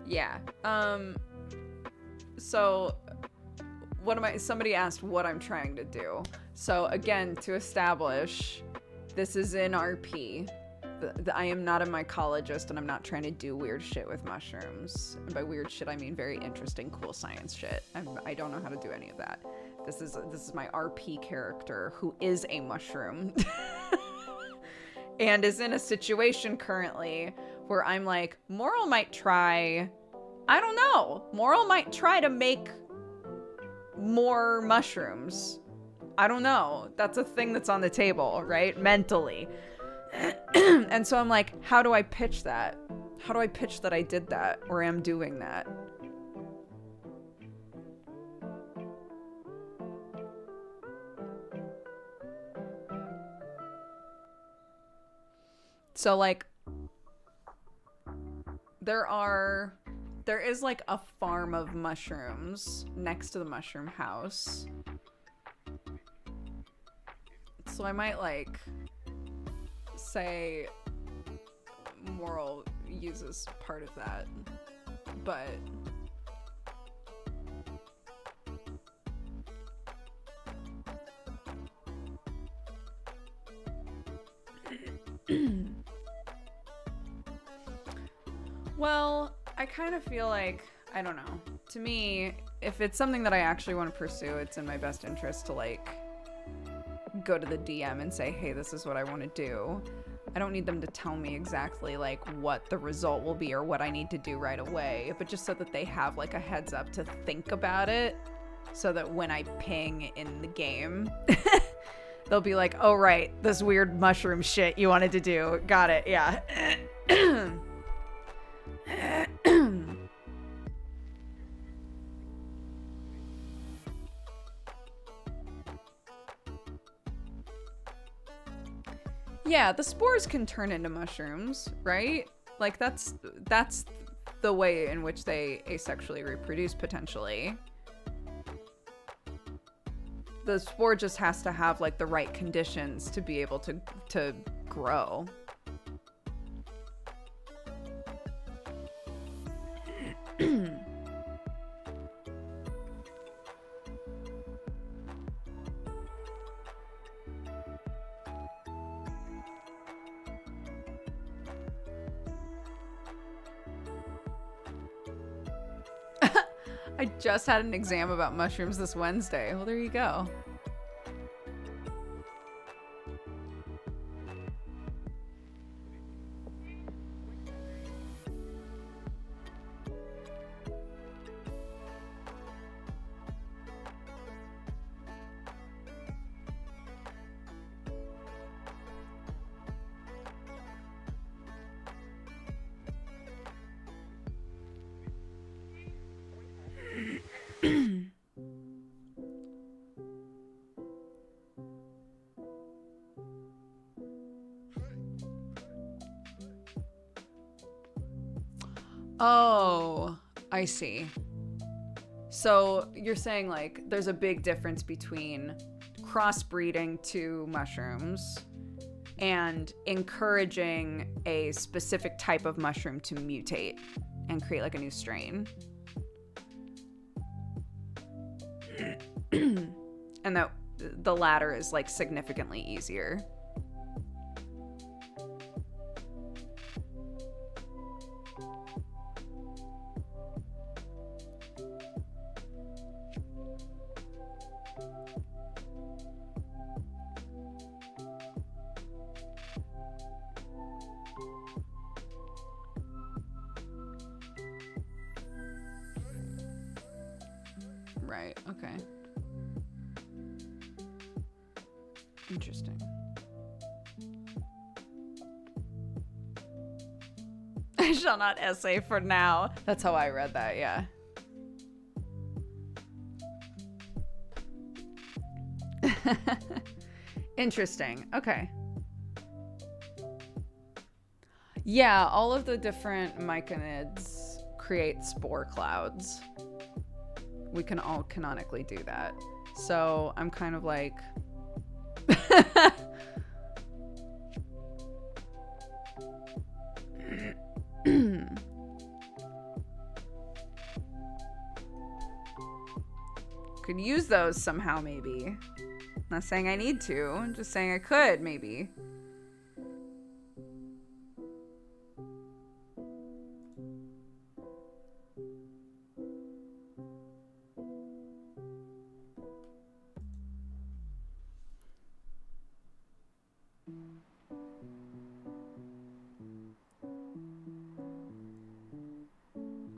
Yeah. So somebody asked what I'm trying to do. So again, to establish, this is in RP. I am not a mycologist, and I'm not trying to do weird shit with mushrooms. And by weird shit, I mean very interesting, cool science shit. I don't know how to do any of that. This is my RP character who is a mushroom. And is in a situation currently where I'm like, Moral might try, I don't know. Moral might try to make more mushrooms. I don't know. That's a thing that's on the table, right? Mentally. And so I'm like, how do I pitch that? How do I pitch that I did that or am doing that? So like, there is like a farm of mushrooms next to the mushroom house. So I might like say Moral uses part of that, but well, I kind of feel like, I don't know. To me, if it's something that I actually want to pursue, it's in my best interest to like go to the DM and say, hey, this is what I want to do. I don't need them to tell me exactly like what the result will be or what I need to do right away, but just so that they have like a heads up to think about it, so that when I ping in the game, They'll be like, oh, right, this weird mushroom shit you wanted to do. Got it, yeah. Yeah, the spores can turn into mushrooms, right? Like, that's the way in which they asexually reproduce, potentially. The spore just has to have, like, the right conditions to be able to grow. I just had an exam about mushrooms this Wednesday. Well, there you go. Oh, I see. So you're saying, like, there's a big difference between crossbreeding two mushrooms and encouraging a specific type of mushroom to mutate and create, like, a new strain. And that the latter is, like, significantly easier. Right, okay. Interesting. I shall not essay for now. That's how I read that, yeah. Interesting, okay. Yeah, all of the different myconids create spore clouds. We can all canonically do that. So I'm kind of like... could use those somehow, maybe. Not saying I need to, I'm just saying I could, maybe.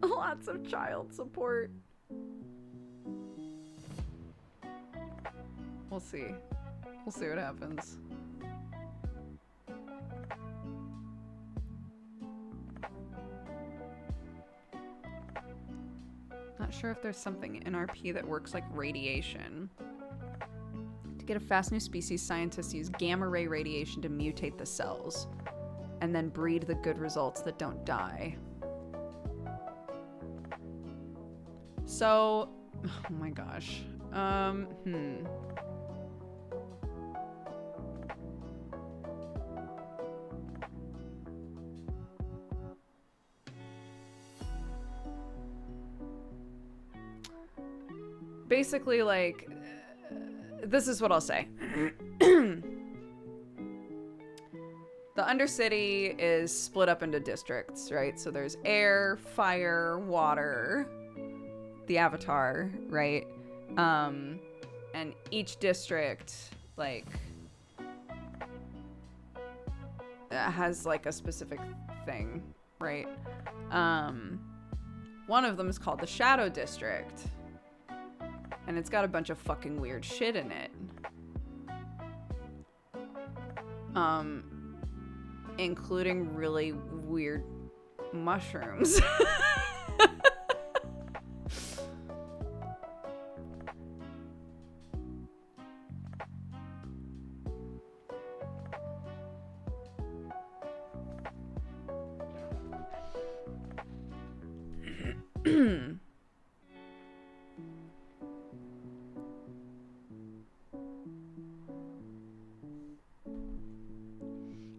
Lots of child support. We'll see. We'll see what happens. Not sure if there's something in RP that works like radiation. To get a fast new species, scientists use gamma ray radiation to mutate the cells and then breed the good results that don't die. So, oh my gosh. Basically, like, this is what I'll say. The Undercity is split up into districts, right? So there's air, fire, water, the Avatar, right? And each district, like, has, like, a specific thing, right? One of them is called the Shadow District. And it's got a bunch of fucking weird shit in it. including really weird mushrooms.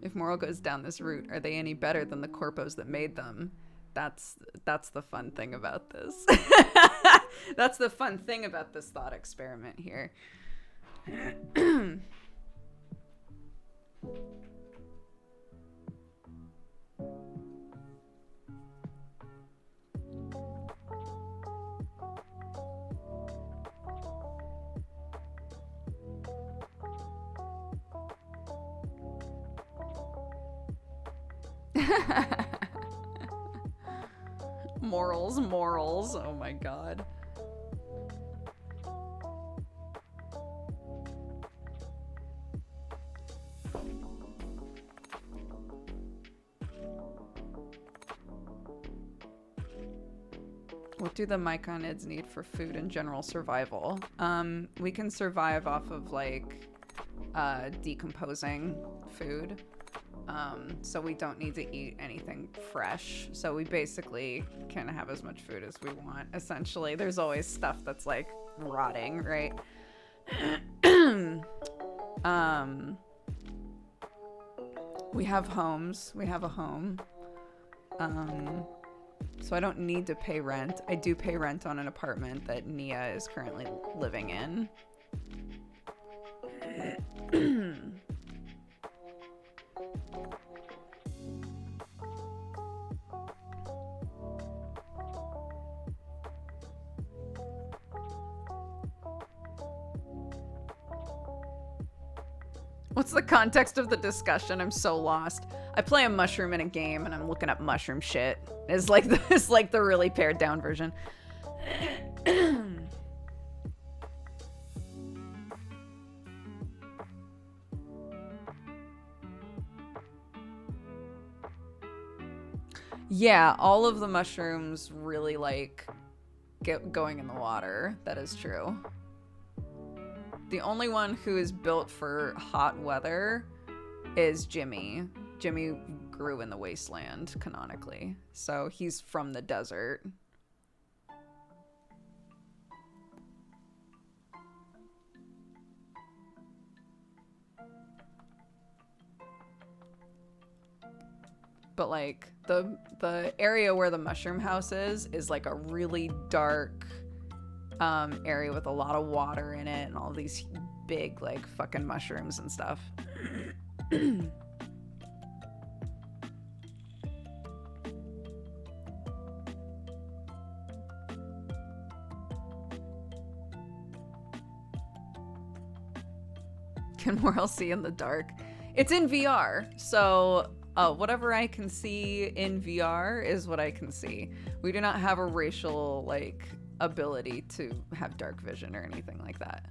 If Moral goes down this route, are they any better than the corpos that made them? That's the fun thing about this. That's the fun thing about this thought experiment here. Morals. Oh my god. What do the myconids need for food and general survival? We can survive off of like decomposing food. So we don't need to eat anything fresh. So we basically can have as much food as we want. Essentially, there's always stuff that's like rotting, right? We have homes. We have a home. So I don't need to pay rent. I do pay rent on an apartment that Nia is currently living in. What's the context of the discussion? I'm so lost. I play a mushroom in a game and I'm looking up mushroom shit. It's like the really pared down version. Yeah, all of the mushrooms really like going in the water. That is true. The only one who is built for hot weather is Jimmy. Jimmy grew in the wasteland, canonically. So he's from the desert. But like the area where the mushroom house is like a really dark area with a lot of water in it and all these big like fucking mushrooms and stuff. Can Moral see in the dark? It's in VR, so whatever I can see in VR is what I can see. We do not have a racial like ability to have dark vision or anything like that.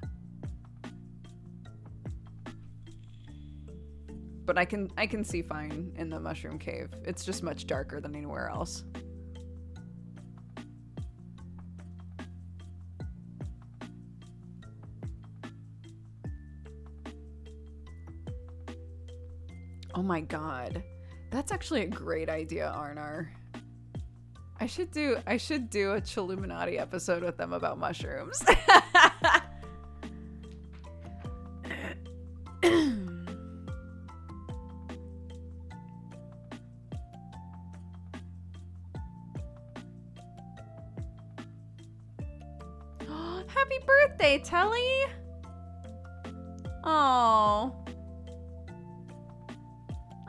But I can see fine in the mushroom cave. It's just much darker than anywhere else. Oh my god. That's actually a great idea, Arnar. I should do a Chilluminati episode with them about mushrooms. Happy birthday, Telly! Oh.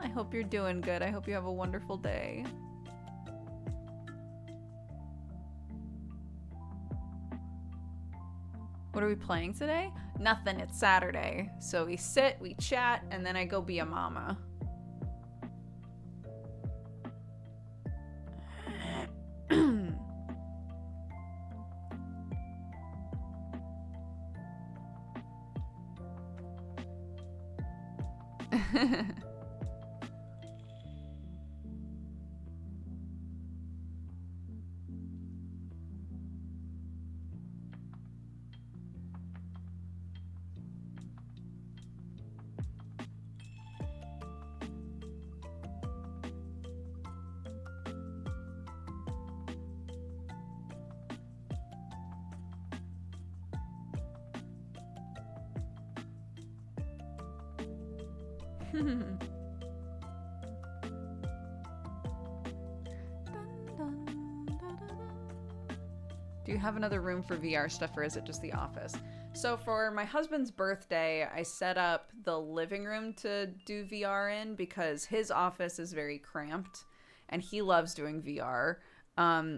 I hope you're doing good. I hope you have a wonderful day. What are we playing today? Nothing. It's Saturday. So we sit, we chat, and then I go be a mama. Do you have another room for VR stuff, or is it just the office? So for my husband's birthday, I set up the living room to do VR in because his office is very cramped and he loves doing VR.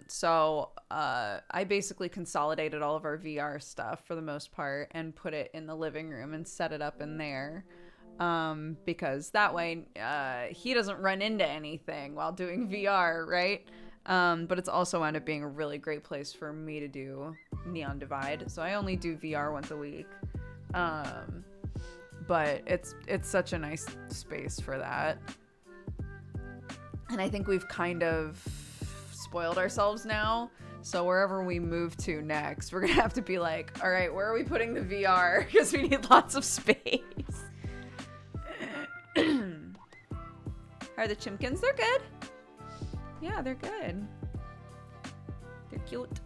So I basically consolidated all of our VR stuff for the most part and put it in the living room and set it up in there. Because that way he doesn't run into anything while doing VR, right? But it's also wound up being a really great place for me to do Neon Divide. So I only do VR once a week. But it's such a nice space for that. And I think we've kind of spoiled ourselves now. So wherever we move to next, we're going to have to be like, all right, where are we putting the VR? Because we need lots of space. Are the chimkins? They're good. Yeah, they're good. They're cute.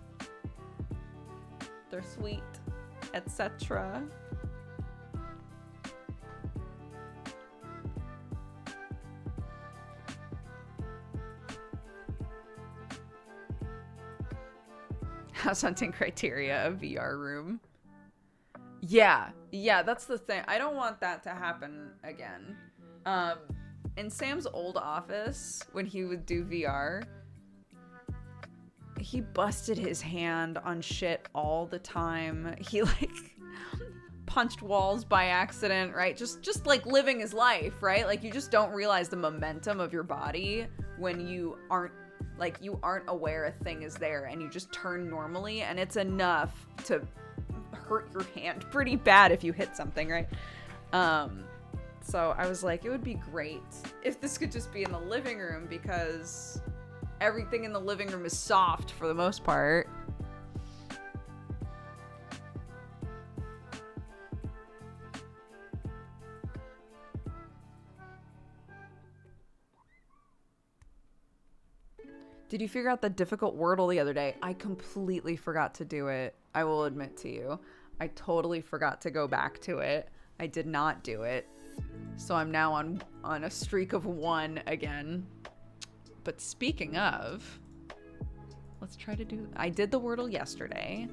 They're sweet, etc. House hunting criteria, a VR room. Yeah, that's the thing. I don't want that to happen again. In Sam's old office, when he would do VR, he busted his hand on shit all the time. He like punched walls by accident, right? Just like living his life, right? Like you just don't realize the momentum of your body when you aren't aware a thing is there and you just turn normally, and it's enough to hurt your hand pretty bad if you hit something, right? So I was like, it would be great if this could just be in the living room because everything in the living room is soft for the most part. Did you figure out the difficult Wordle the other day? I completely forgot to do it. I will admit to you. I totally forgot to go back to it. I did not do it. So I'm now on a streak of 1 again. But speaking of, let's try to do... I did the Wordle yesterday.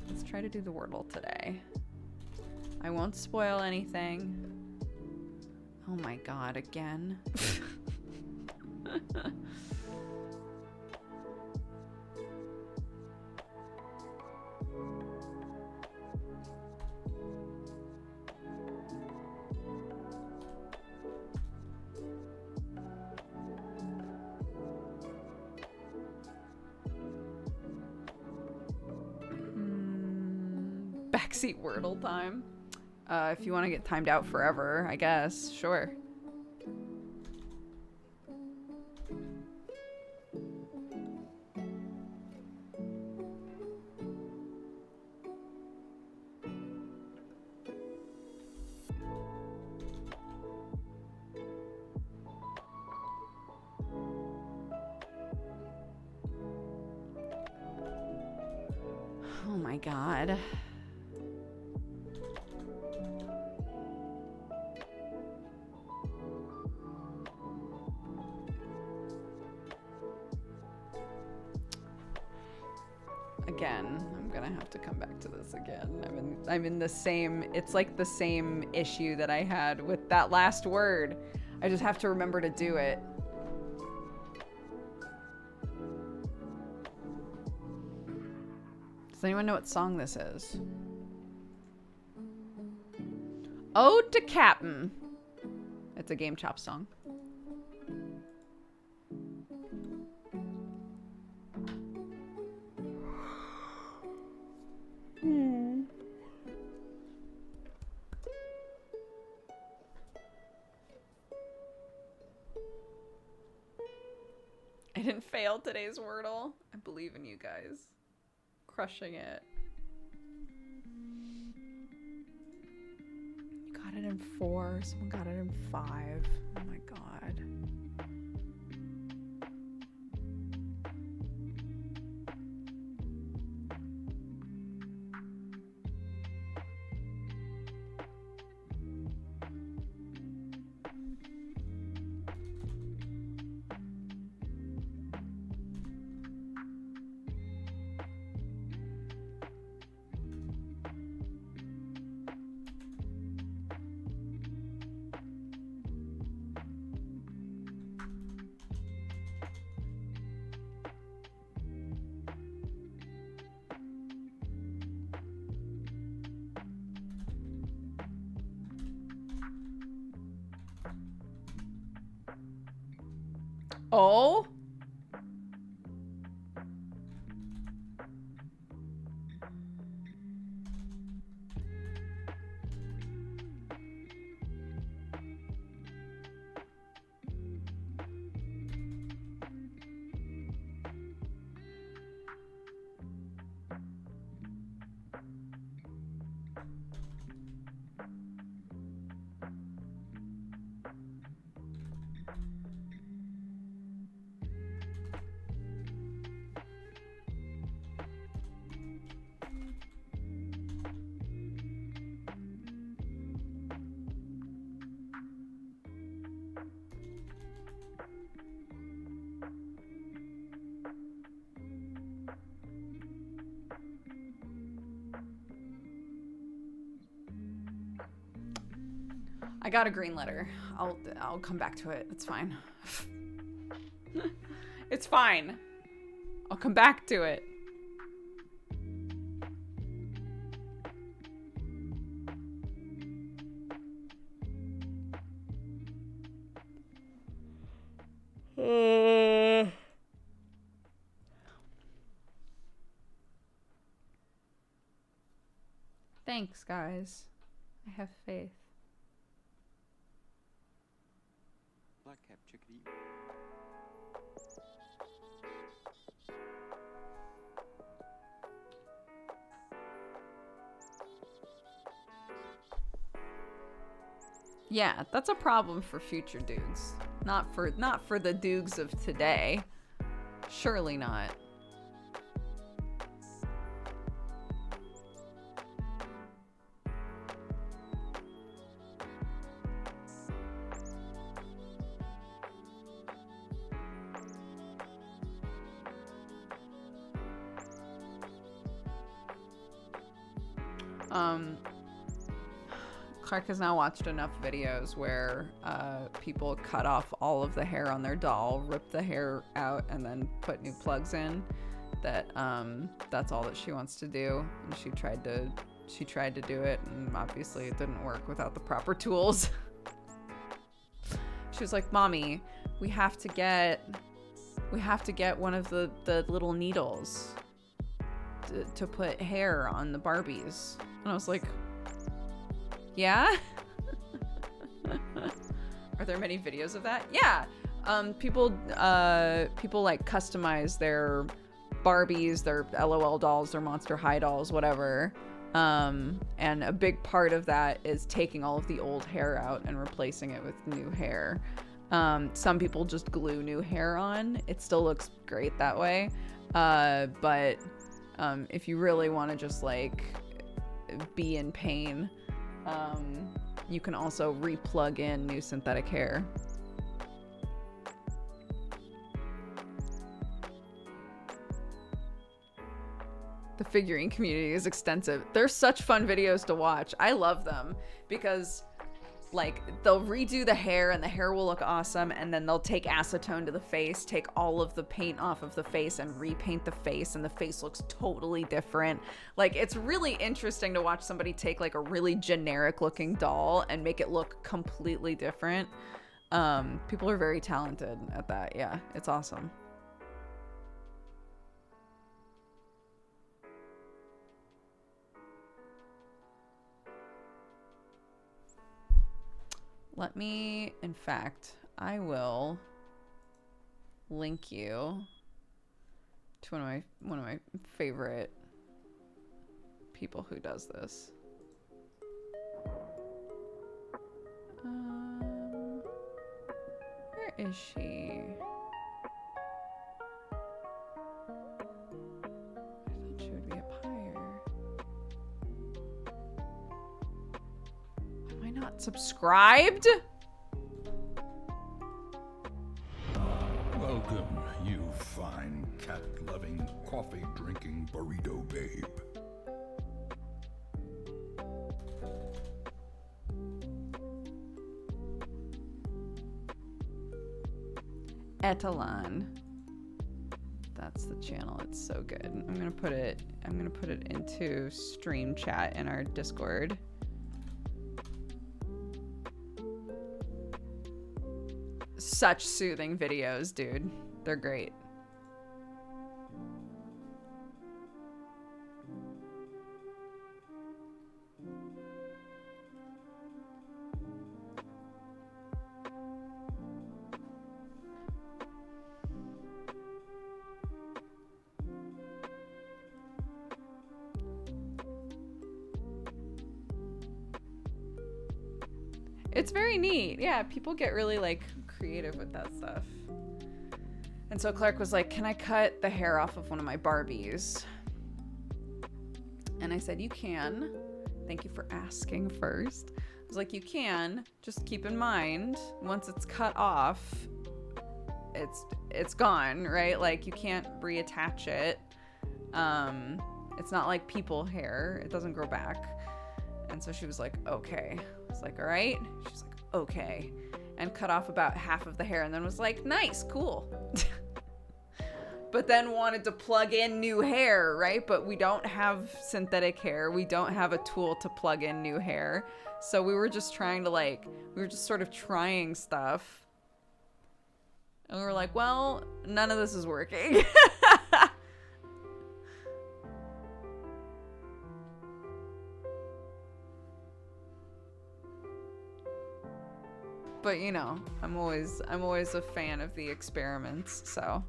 Let's try to do the Wordle today. I won't spoil anything. Oh my god, again. Backseat Wordle time. If you want to get timed out forever, I guess. Sure. Oh my god. Again, I'm gonna have to come back to this again. I'm in the same, it's like the same issue that I had with that last word. I just have to remember to do it. Does anyone know what song this is? Ode to Captain. It's a Game Chop song. I didn't fail today's Wordle. I believe in you guys. Crushing it. You got it in 4. Someone got it in 5. Oh my god. Oh? I got a green letter. I'll come back to it. It's fine. It's fine. I'll come back to it. Thanks, guys. I have faith. Black cap chickadee. Yeah, that's a problem for future dudes. Not for the doogs of today. Surely not. Clark has now watched enough videos where people cut off all of the hair on their doll, rip the hair out, and then put new plugs in. That's all that she wants to do. And she tried to do it, and obviously it didn't work without the proper tools. She was like, "Mommy, we have to get one of the little needles to put hair on the Barbies." And I was like, yeah? Are there many videos of that? Yeah. People like customize their Barbies, their LOL dolls, their Monster High dolls, whatever. And a big part of that is taking all of the old hair out and replacing it with new hair. Some people just glue new hair on. It still looks great that way. But if you really want to just like be in pain, you can also re-plug in new synthetic hair. The figurine community is extensive. They're such fun videos to watch. I love them because like they'll redo the hair and the hair will look awesome, and then they'll take acetone to the face, take all of the paint off of the face and repaint the face, and the face looks totally different. Like, it's really interesting to watch somebody take like a really generic looking doll and make it look completely different. People are very talented at that. Yeah, it's awesome. Let me, in fact, I will link you to one of my favorite people who does this. Where is she? I thought she would be up higher. Am I not subscribed? Welcome, you fine, cat-loving, coffee-drinking burrito babe. Etalon. That's the channel. It's so good. I'm gonna put it into stream chat in our Discord. Such soothing videos, dude. They're great. It's very neat. Yeah, people get really like creative with that stuff. And so Clark was like, can I cut the hair off of one of my Barbies? And I said, you can. Thank you for asking first. I was like, you can. Just keep in mind, once it's cut off, it's gone, right? Like you can't reattach it. It's not like people hair. It doesn't grow back. And so she was like, okay. I was like, all right. She's like, okay. And cut off about half of the hair and then was like, nice, cool. But then wanted to plug in new hair, right? But we don't have synthetic hair. We don't have a tool to plug in new hair. So we were just trying to we were just sort of trying stuff. And we were like, well, none of this is working. But you know, I'm always a fan of the experiments, so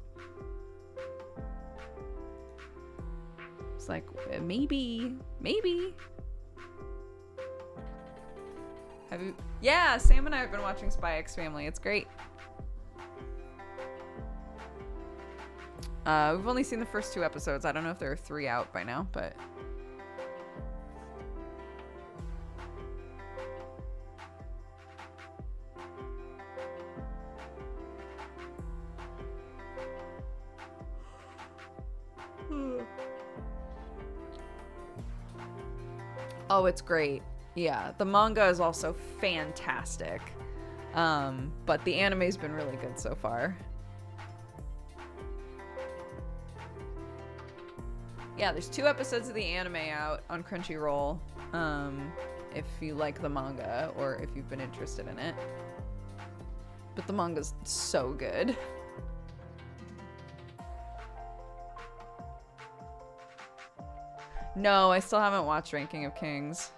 it's like maybe. Have you? Yeah, Sam and I have been watching Spy X Family. It's great. We've only seen the first 2 episodes. I don't know if there are 3 out by now, but oh, it's great. Yeah, the manga is also fantastic. But the anime's been really good so far. Yeah, there's 2 episodes of the anime out on Crunchyroll. If you like the manga or if you've been interested in it. But the manga's so good. No, I still haven't watched Ranking of Kings.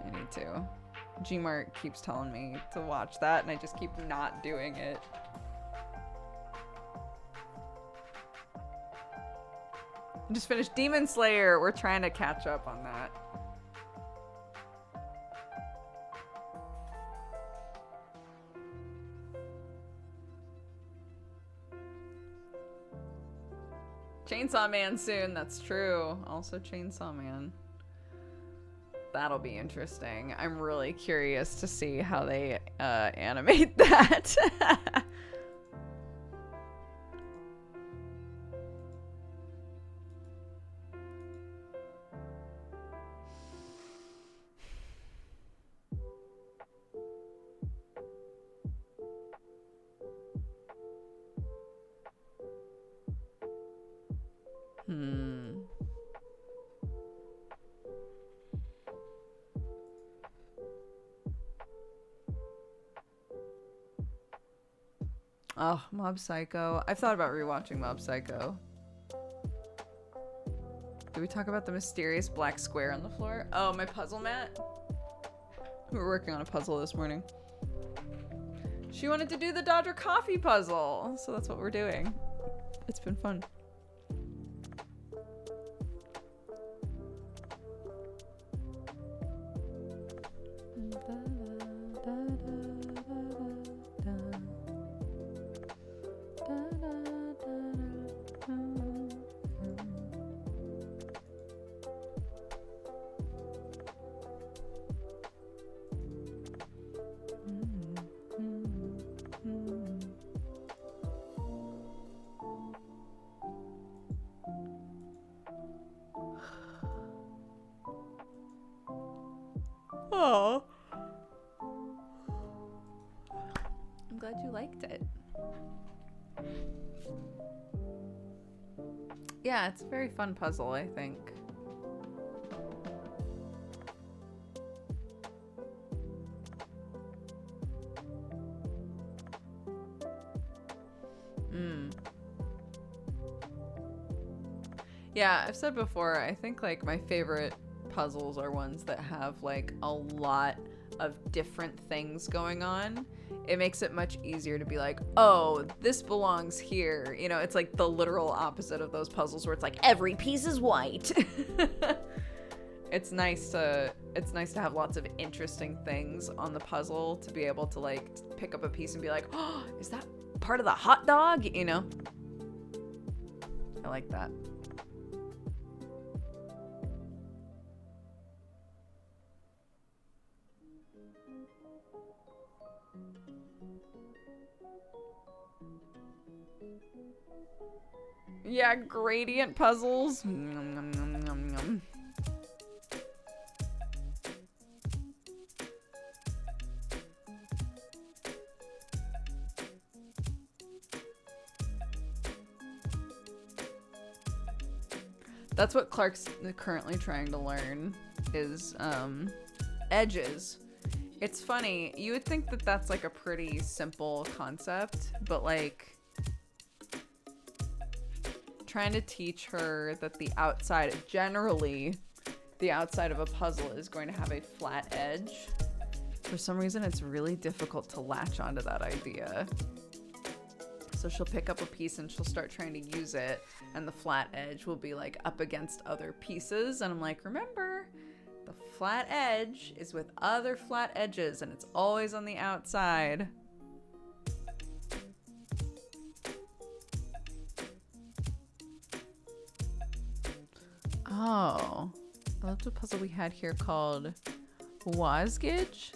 I need to. Gmart keeps telling me to watch that, and I just keep not doing it. I just finished Demon Slayer. We're trying to catch up on that. Chainsaw Man soon, that's true. Also Chainsaw Man. That'll be interesting. I'm really curious to see how they animate that. Oh, Mob Psycho. I've thought about rewatching Mob Psycho. Did we talk about the mysterious black square on the floor? Oh, my puzzle mat? We were working on a puzzle this morning. She wanted to do the Dodger coffee puzzle, so that's what we're doing. It's been fun. Oh, I'm glad you liked it. Yeah, it's a very fun puzzle, I think. Yeah, I've said before, I think like my favorite puzzles are ones that have like a lot of different things going on. It makes it much easier to be like, oh, this belongs here. You know, it's like the literal opposite of those puzzles where it's like every piece is white. It's nice to have lots of interesting things on the puzzle to be able to like pick up a piece and be like, oh, is that part of the hot dog? You know? I like that. Yeah, gradient puzzles. Nom, nom, nom, nom, nom. That's what Clark's currently trying to learn is edges. It's funny. You would think that that's like a pretty simple concept, but like trying to teach her that the outside, generally, the outside of a puzzle is going to have a flat edge. For some reason, it's really difficult to latch onto that idea. So she'll pick up a piece and she'll start trying to use it, and the flat edge will be like up against other pieces. And I'm like, remember, the flat edge is with other flat edges, and it's always on the outside. Oh, that's a puzzle we had here called Wasgage.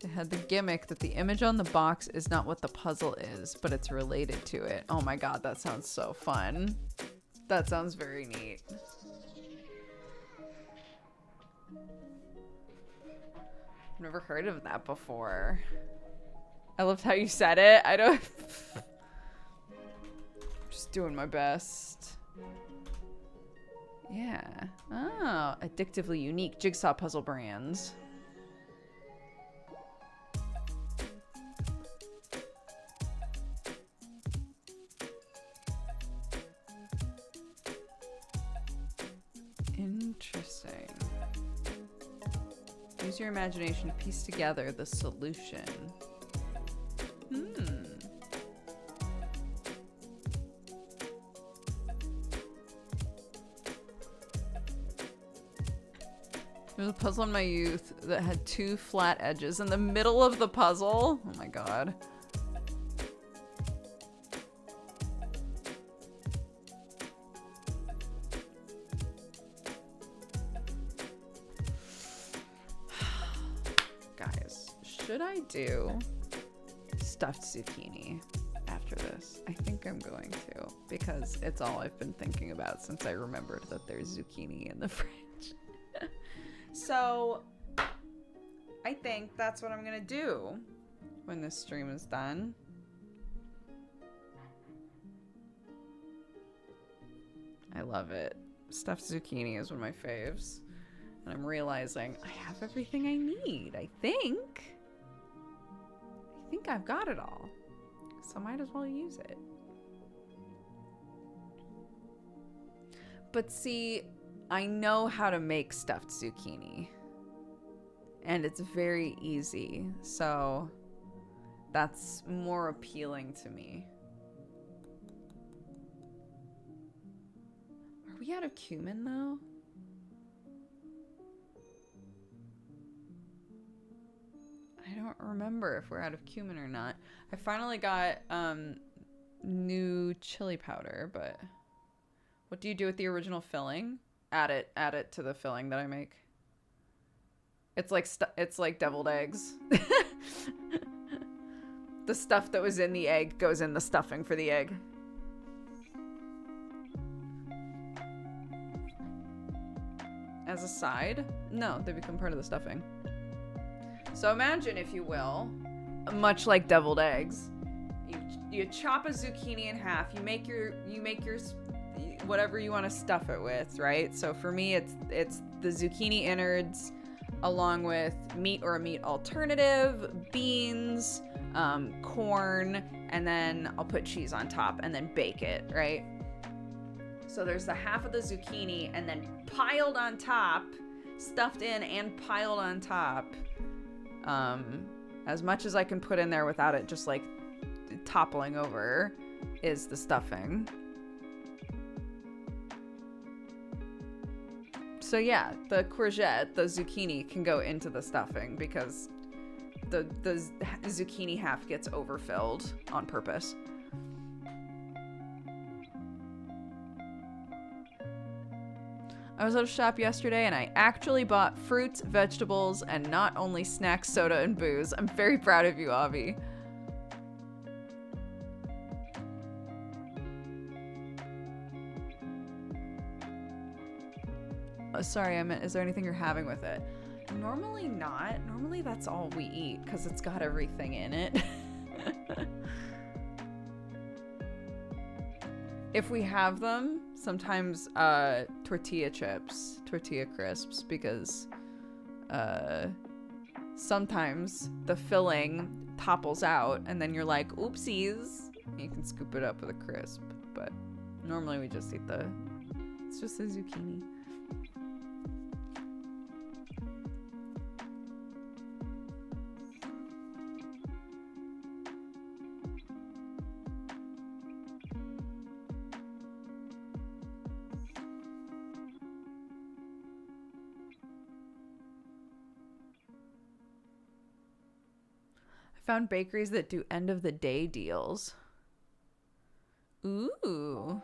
It had the gimmick that the image on the box is not what the puzzle is, but it's related to it. Oh my god, that sounds so fun. That sounds very neat. I've never heard of that before. I loved how you said it. I don't... Just doing my best. Yeah. Oh, addictively unique jigsaw puzzle brands. Interesting. Use your imagination to piece together the solution. There was a puzzle in my youth that had two flat edges in the middle of the puzzle. Oh my god. Guys, should I do stuffed zucchini after this? I think I'm going to, because it's all I've been thinking about since I remembered that there's zucchini in the fridge. So, I think that's what I'm gonna do when this stream is done. I love it. Stuffed zucchini is one of my faves. And I'm realizing I have everything I need, I think. I think I've got it all. So I might as well use it. But see, I know how to make stuffed zucchini, and it's very easy. So That's more appealing to me. Are we out of cumin though? I don't remember if we're out of cumin or not. I finally got new chili powder, but what do you do with the original filling? Add it to the filling that I make. It's like deviled eggs. The stuff that was in the egg goes in the stuffing for the egg. As a side? No, they become part of the stuffing. So imagine, if you will, much like deviled eggs, you chop a zucchini in half. You make your whatever you want to stuff it with, right? So for me, it's the zucchini innards, along with meat or a meat alternative, beans, corn, and then I'll put cheese on top and then bake it, right? So there's the half of the zucchini, and then piled on top, stuffed in and piled on top, as much as I can put in there without it just like toppling over, is the stuffing. So yeah, the courgette, the zucchini, can go into the stuffing because the zucchini half gets overfilled on purpose. I was at a shop yesterday and I actually bought fruits, vegetables, and not only snacks, soda, and booze. I'm very proud of you, Avi. Oh, sorry, I meant, is there anything you're having with it? Normally not. Normally that's all we eat because it's got everything in it. If we have them, sometimes tortilla chips, tortilla crisps, because sometimes the filling topples out and then you're like, oopsies. You can scoop it up with a crisp, but normally we just eat it's just a zucchini. Found bakeries that do end of the day deals. Ooh.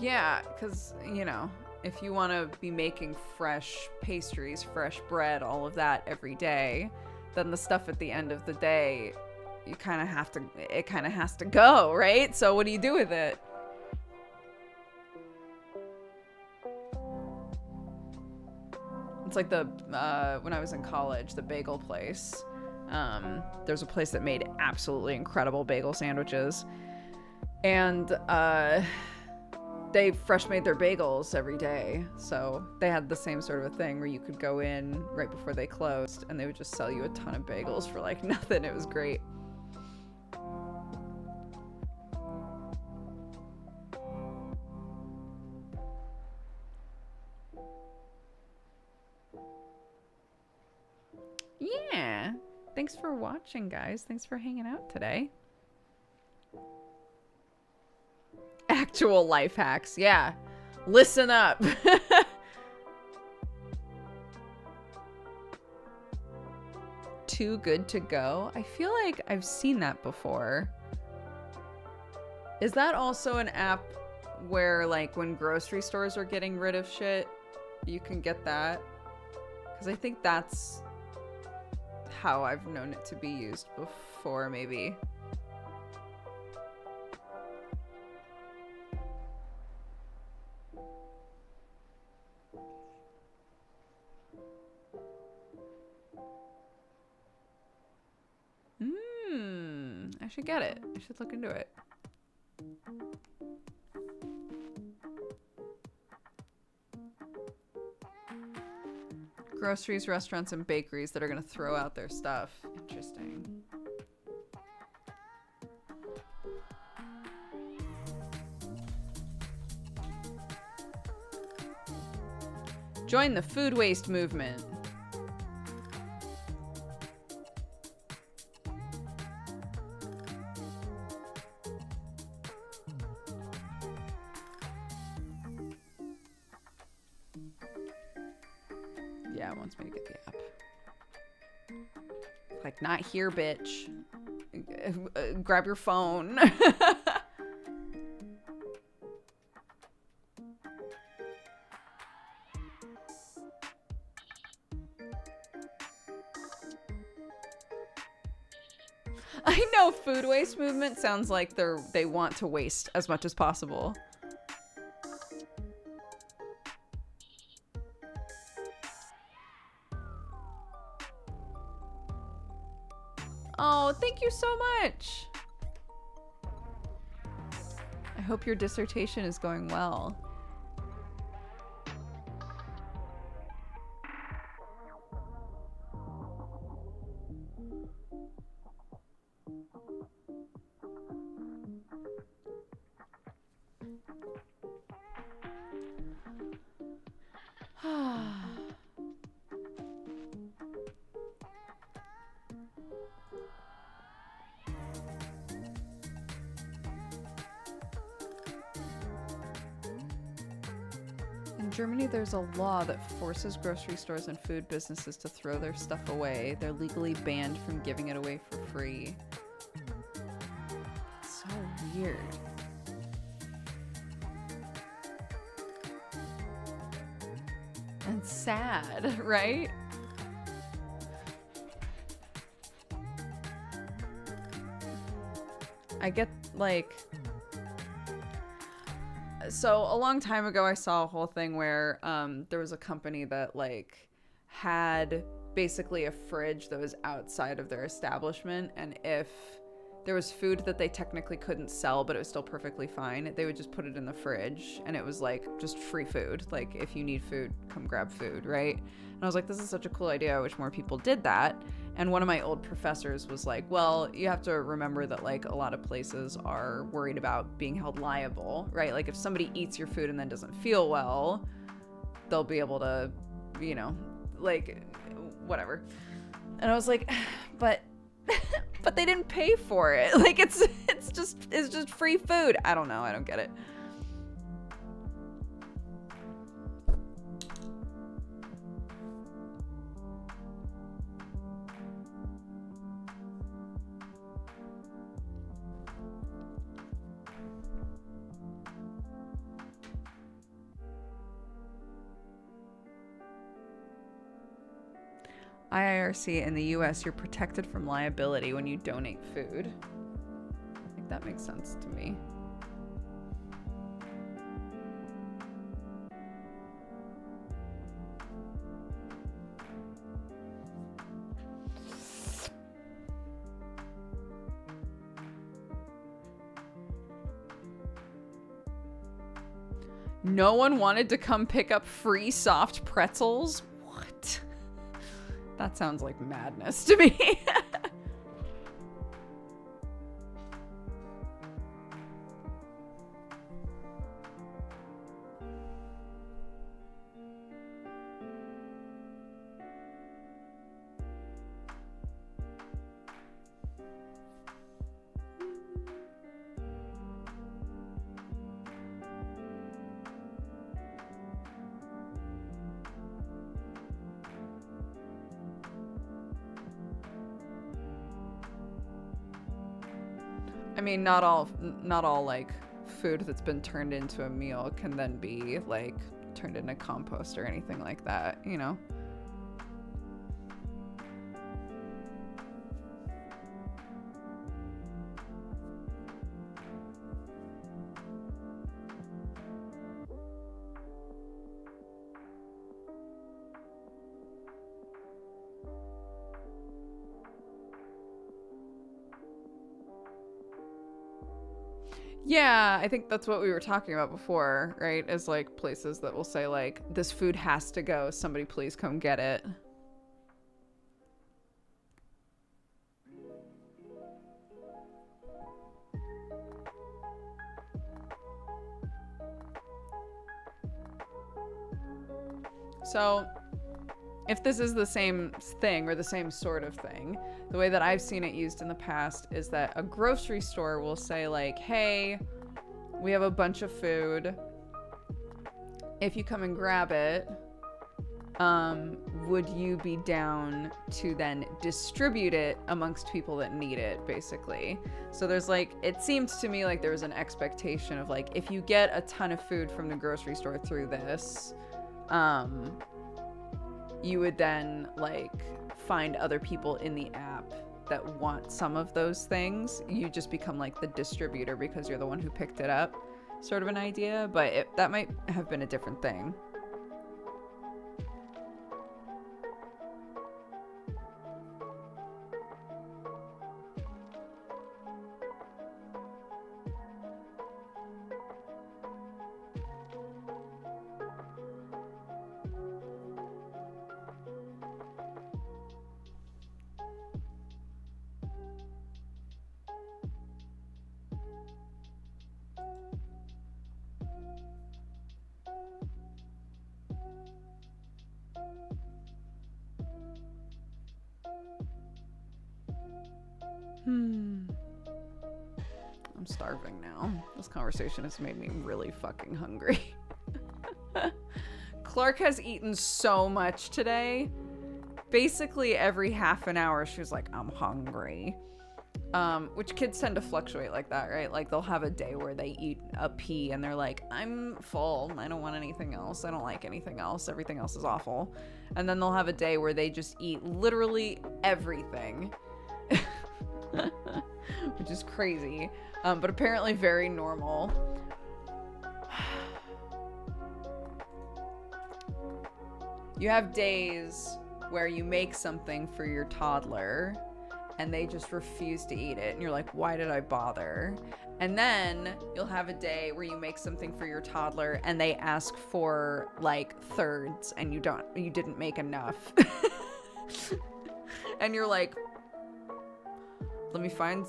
Yeah, because, you know, if you want to be making fresh pastries, fresh bread, all of that every day, then the stuff at the end of the day, it kind of has to go, right? So what do you do with it? It's like when I was in college, the bagel place. There's a place that made absolutely incredible bagel sandwiches. And, they fresh made their bagels every day. So they had the same sort of a thing where you could go in right before they closed and they would just sell you a ton of bagels for like nothing. It was great. Yeah. Thanks for watching, guys. Thanks for hanging out today. Actual life hacks. Yeah. Listen up. Too good to go. I feel like I've seen that before. Is that also an app where, like, when grocery stores are getting rid of shit, you can get that? Because I think that's how I've known it to be used before, maybe. I should get it. I should look into it. groceries, restaurants, and bakeries that are going to throw out their stuff. Interesting. Join the food waste movement. Yeah, it wants me to get the app. Like, not here, bitch. Grab your phone. I know food waste movement sounds like they want to waste as much as possible. Oh, thank you so much. I hope your dissertation is going well. In Germany, there's a law that forces grocery stores and food businesses to throw their stuff away. They're legally banned from giving it away for free. It's so weird. And sad, right? I get, like... So a long time ago, I saw a whole thing where there was a company that like had basically a fridge that was outside of their establishment, and if there was food that they technically couldn't sell but it was still perfectly fine, they would just put it in the fridge, and it was like just free food. Like, if you need food, come grab food, right? And I was like, this is such a cool idea. I wish more people did that. And one of my old professors was like, well, you have to remember that like a lot of places are worried about being held liable, right? Like, if somebody eats your food and then doesn't feel well, they'll be able to, you know, like, whatever. And I was like, but they didn't pay for it. Like, it's just free food. I don't know. I don't get it. IIRC in the US, you're protected from liability when you donate food. I think that makes sense to me. No one wanted to come pick up free soft pretzels? What? That sounds like madness to me. I mean, not all like food that's been turned into a meal can then be like turned into compost or anything like that, you know? Yeah, I think that's what we were talking about before, right? Is like places that will say like, this food has to go, somebody please come get it. So, if this is the same thing or the same sort of thing, the way that I've seen it used in the past is that a grocery store will say like, hey, we have a bunch of food. If you come and grab it, would you be down to then distribute it amongst people that need it, basically? So there's like, it seemed to me like there was an expectation of like, if you get a ton of food from the grocery store through this, you would then like find other people in the app that want some of those things. You just become like the distributor because you're the one who picked it up, sort of an idea, but that might have been a different thing. I'm starving now. This conversation has made me really fucking hungry. Clark has eaten so much today. Basically every half an hour she was like, I'm hungry. Which kids tend to fluctuate like that, right? Like they'll have a day where they eat a pea and they're like, I'm full. I don't want anything else. I don't like anything else. Everything else is awful. And then they'll have a day where they just eat literally everything. Which is crazy. But apparently very normal. You have days where you make something for your toddler and they just refuse to eat it. And you're like, why did I bother? And then you'll have a day where you make something for your toddler and they ask for like thirds and you didn't make enough. And you're like, let me find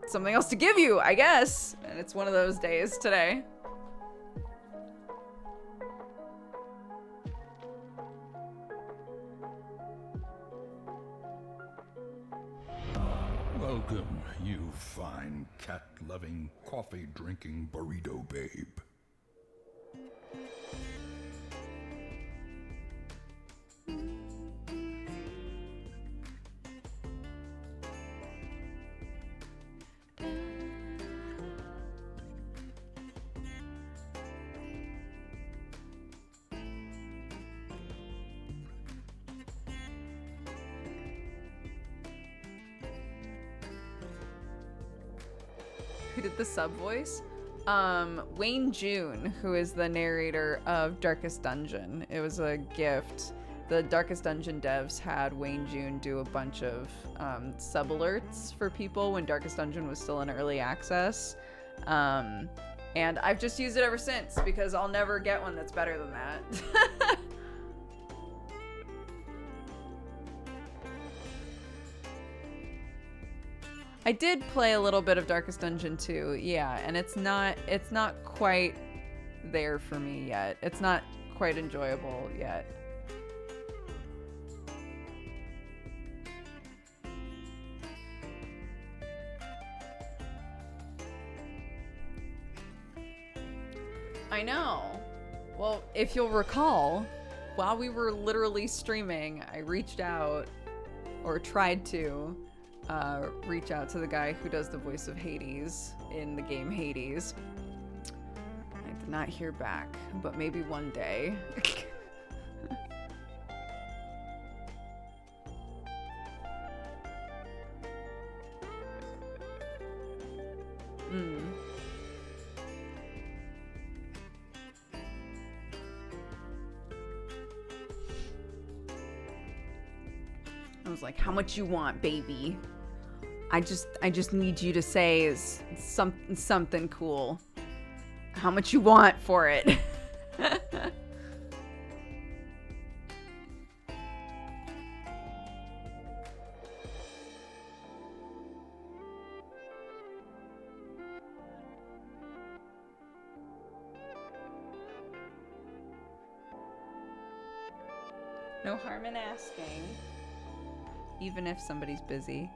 something else to give you, I guess. And it's one of those days today. Welcome, you fine cat-loving, coffee-drinking burrito babe. Who did the sub voice? Wayne June, who is the narrator of Darkest Dungeon. It was a gift. The Darkest Dungeon devs had Wayne June do a bunch of sub alerts for people when Darkest Dungeon was still in early access. And I've just used it ever since because I'll never get one that's better than that. I did play a little bit of Darkest Dungeon 2, yeah, and it's not quite there for me yet. It's not quite enjoyable yet. I know. Well, if you'll recall, while we were literally streaming, I reached out, or tried to, reach out to the guy who does the voice of Hades in the game Hades. I did not hear back, but maybe one day. I was like, how much you want, baby? I just need you to say something cool. How much you want for it? No harm in asking, even if somebody's busy.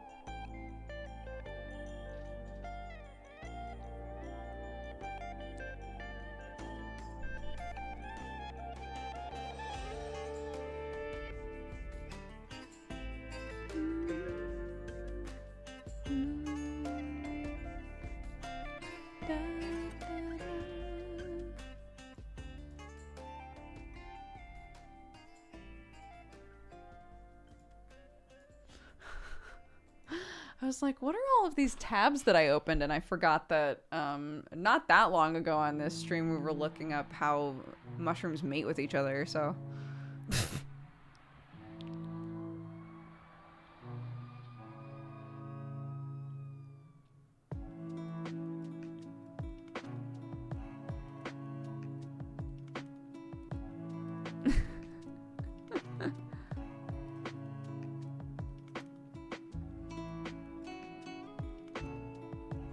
I was like, what are all of these tabs that I opened? And I forgot that not that long ago on this stream we were looking up how mushrooms mate with each other, so.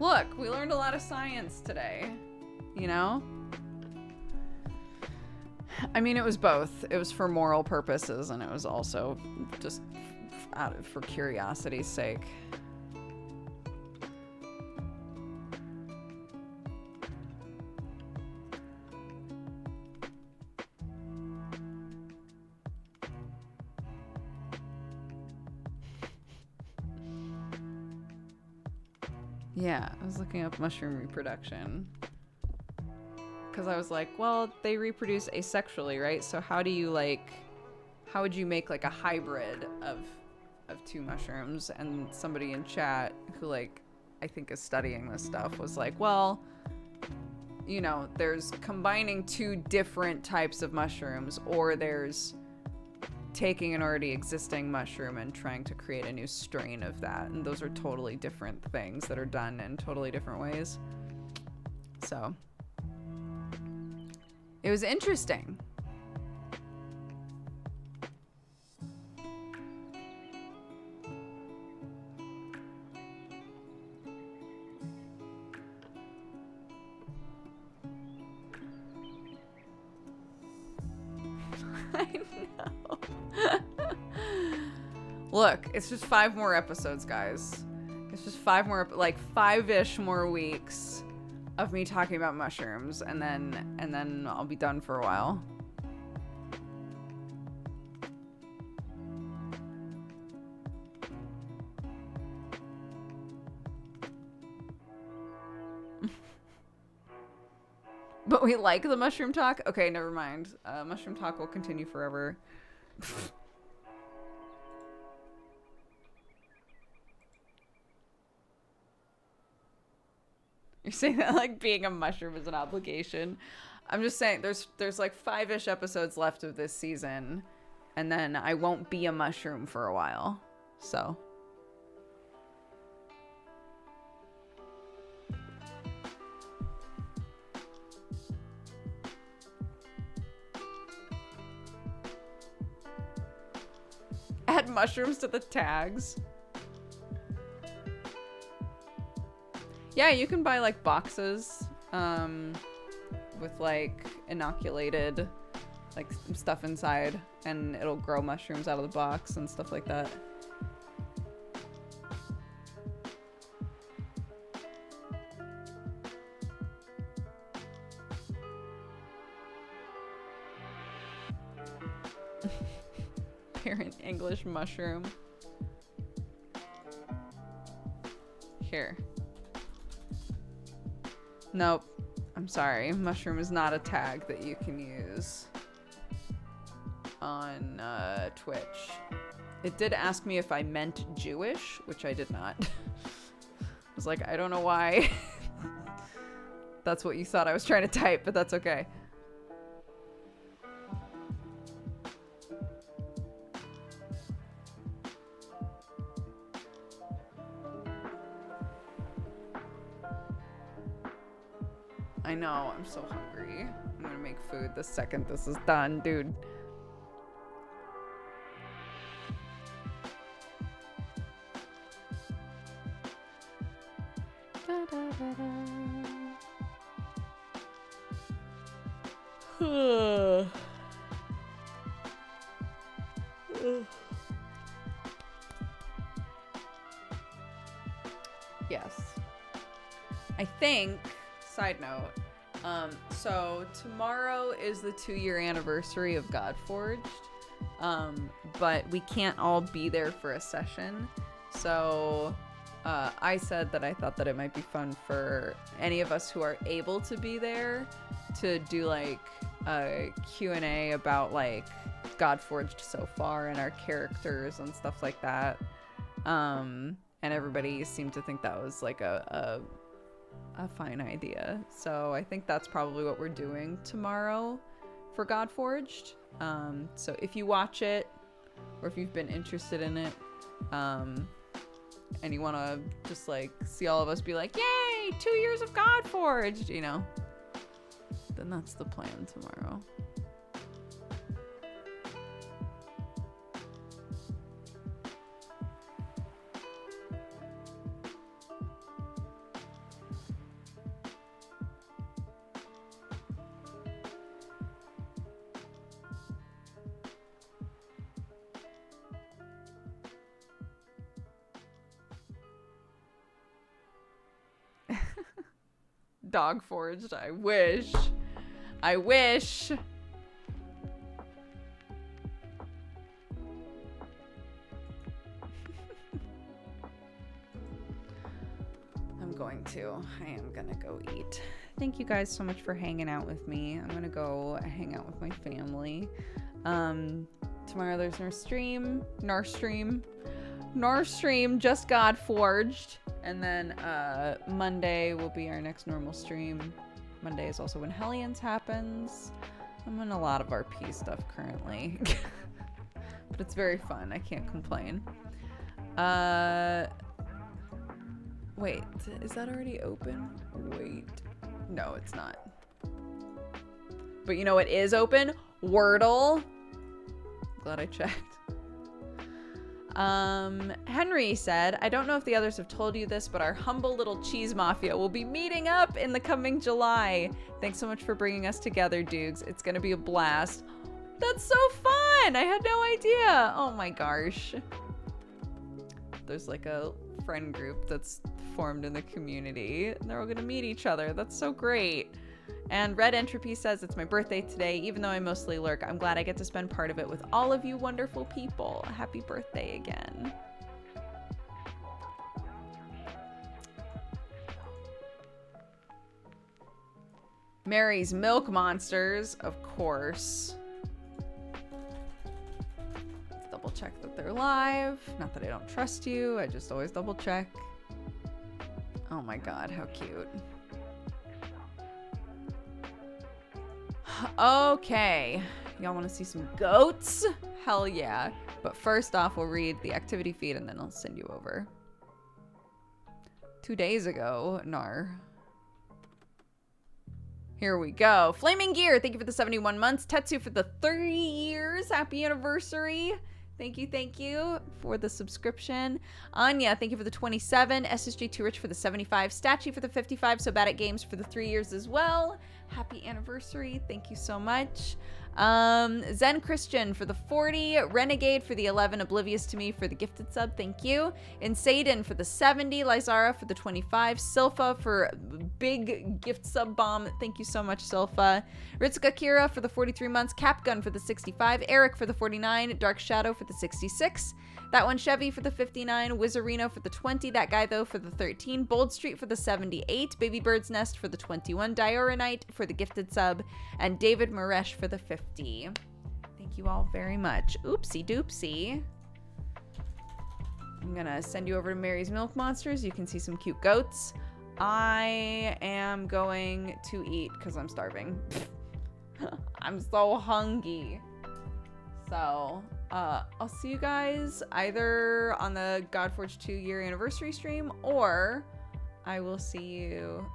Look, we learned a lot of science today, you know? I mean, it was both. It was for moral purposes, and it was also just for curiosity's sake. Yeah, I was looking up mushroom reproduction. Because I was like, well, they reproduce asexually, right? So how do you, like, how would you make, like, a hybrid of two mushrooms? And somebody in chat who, like, I think is studying this stuff was like, well, you know, there's combining two different types of mushrooms, or there's taking an already existing mushroom and trying to create a new strain of that. And those are totally different things that are done in totally different ways. So it was interesting. I know. Look, it's just 5 more episodes, guys. It's just 5 more, like 5-ish more weeks of me talking about mushrooms, and then I'll be done for a while. But we like the mushroom talk? Okay, never mind. Mushroom talk will continue forever. You're saying that like being a mushroom is an obligation. I'm just saying there's like 5-ish episodes left of this season, and then I won't be a mushroom for a while. So. Add mushrooms to the tags. Yeah, you can buy like boxes with like inoculated like stuff inside, and it'll grow mushrooms out of the box and stuff like that. Parent English mushroom. Here. Nope. I'm sorry. Mushroom is not a tag that you can use on Twitch. It did ask me if I meant Jewish, which I did not. I was like, I don't know why. That's what you thought I was trying to type, but that's okay. I know, I'm so hungry. I'm gonna make food the second this is done, dude. Da, da, da, da. Yes. I think, side note, so tomorrow is the 2-year anniversary of Godforged, but we can't all be there for a session. So I said that I thought that it might be fun for any of us who are able to be there to do like a Q&A about like Godforged so far and our characters and stuff like that. And everybody seemed to think that was like a fine idea. So I think that's probably what we're doing tomorrow for Godforged. So if you watch it or if you've been interested in it, and you want to just like see all of us be like, yay, 2 years of Godforged, you know, then that's the plan tomorrow. Dog forged. I wish. I wish. I am gonna go eat. Thank you guys so much for hanging out with me. I'm gonna go hang out with my family. Tomorrow there's no stream. Nar stream, just Godforged. And then Monday will be our next normal stream. Monday is also when Hellions happens. I'm in a lot of RP stuff currently. But it's very fun. I can't complain. Wait, is that already open? Wait. No, it's not. But you know what is open? Wordle. Glad I checked. Henry said, I don't know if the others have told you this, but our humble little cheese mafia will be meeting up in the coming July. Thanks so much for bringing us together, Doogs. It's gonna be a blast. That's so fun! I had no idea. Oh my gosh. There's like a friend group that's formed in the community, and they're all gonna meet each other. That's so great. And Red Entropy says, it's my birthday today. Even though I mostly lurk, I'm glad I get to spend part of it with all of you wonderful people. Happy birthday again. Mary's Milk Monsters, of course. Let's double check that they're live. Not that I don't trust you, I just always double check. Oh my god, how cute. Okay, y'all want to see some goats? Hell yeah. But first off, we'll read the activity feed and then I'll send you over. 2 days ago, Nar. Here we go. Flaming Gear, thank you for the 71 months. Tetsu for the 30 years. Happy anniversary. Thank you for the subscription. Anya, thank you for the 27. SSG Too Rich for the 75. Statue for the 55. So Bad at Games for the 3 years as well. Happy anniversary. Thank you so much. Zen Christian for the 40. Renegade for the 11. Oblivious to Me for the gifted sub. Thank you. Insaden for the 70. Lizara for the 25. Silpha for big gift sub bomb. Thank you so much, Silpha. Ritsuka Kira for the 43 months. Capgun for the 65. Eric for the 49. Dark Shadow for the 66. That one Chevy for the 59. Wizarino for the 20. That guy though for the 13. Bold Street for the 78. Baby Bird's Nest for the 21. Dioranite for the gifted sub. And David Maresh for the 50. Thank you all very much. Oopsie doopsie. I'm gonna send you over to Mary's Milk Monsters. You can see some cute goats. I am going to eat because I'm starving. I'm so hungry. So, I'll see you guys either on the Godforged 2-year anniversary stream, or I will see you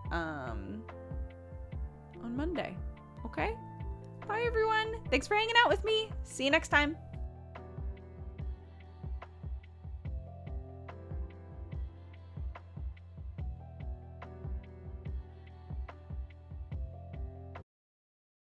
on Monday. Okay? Bye, everyone. Thanks for hanging out with me. See you next time.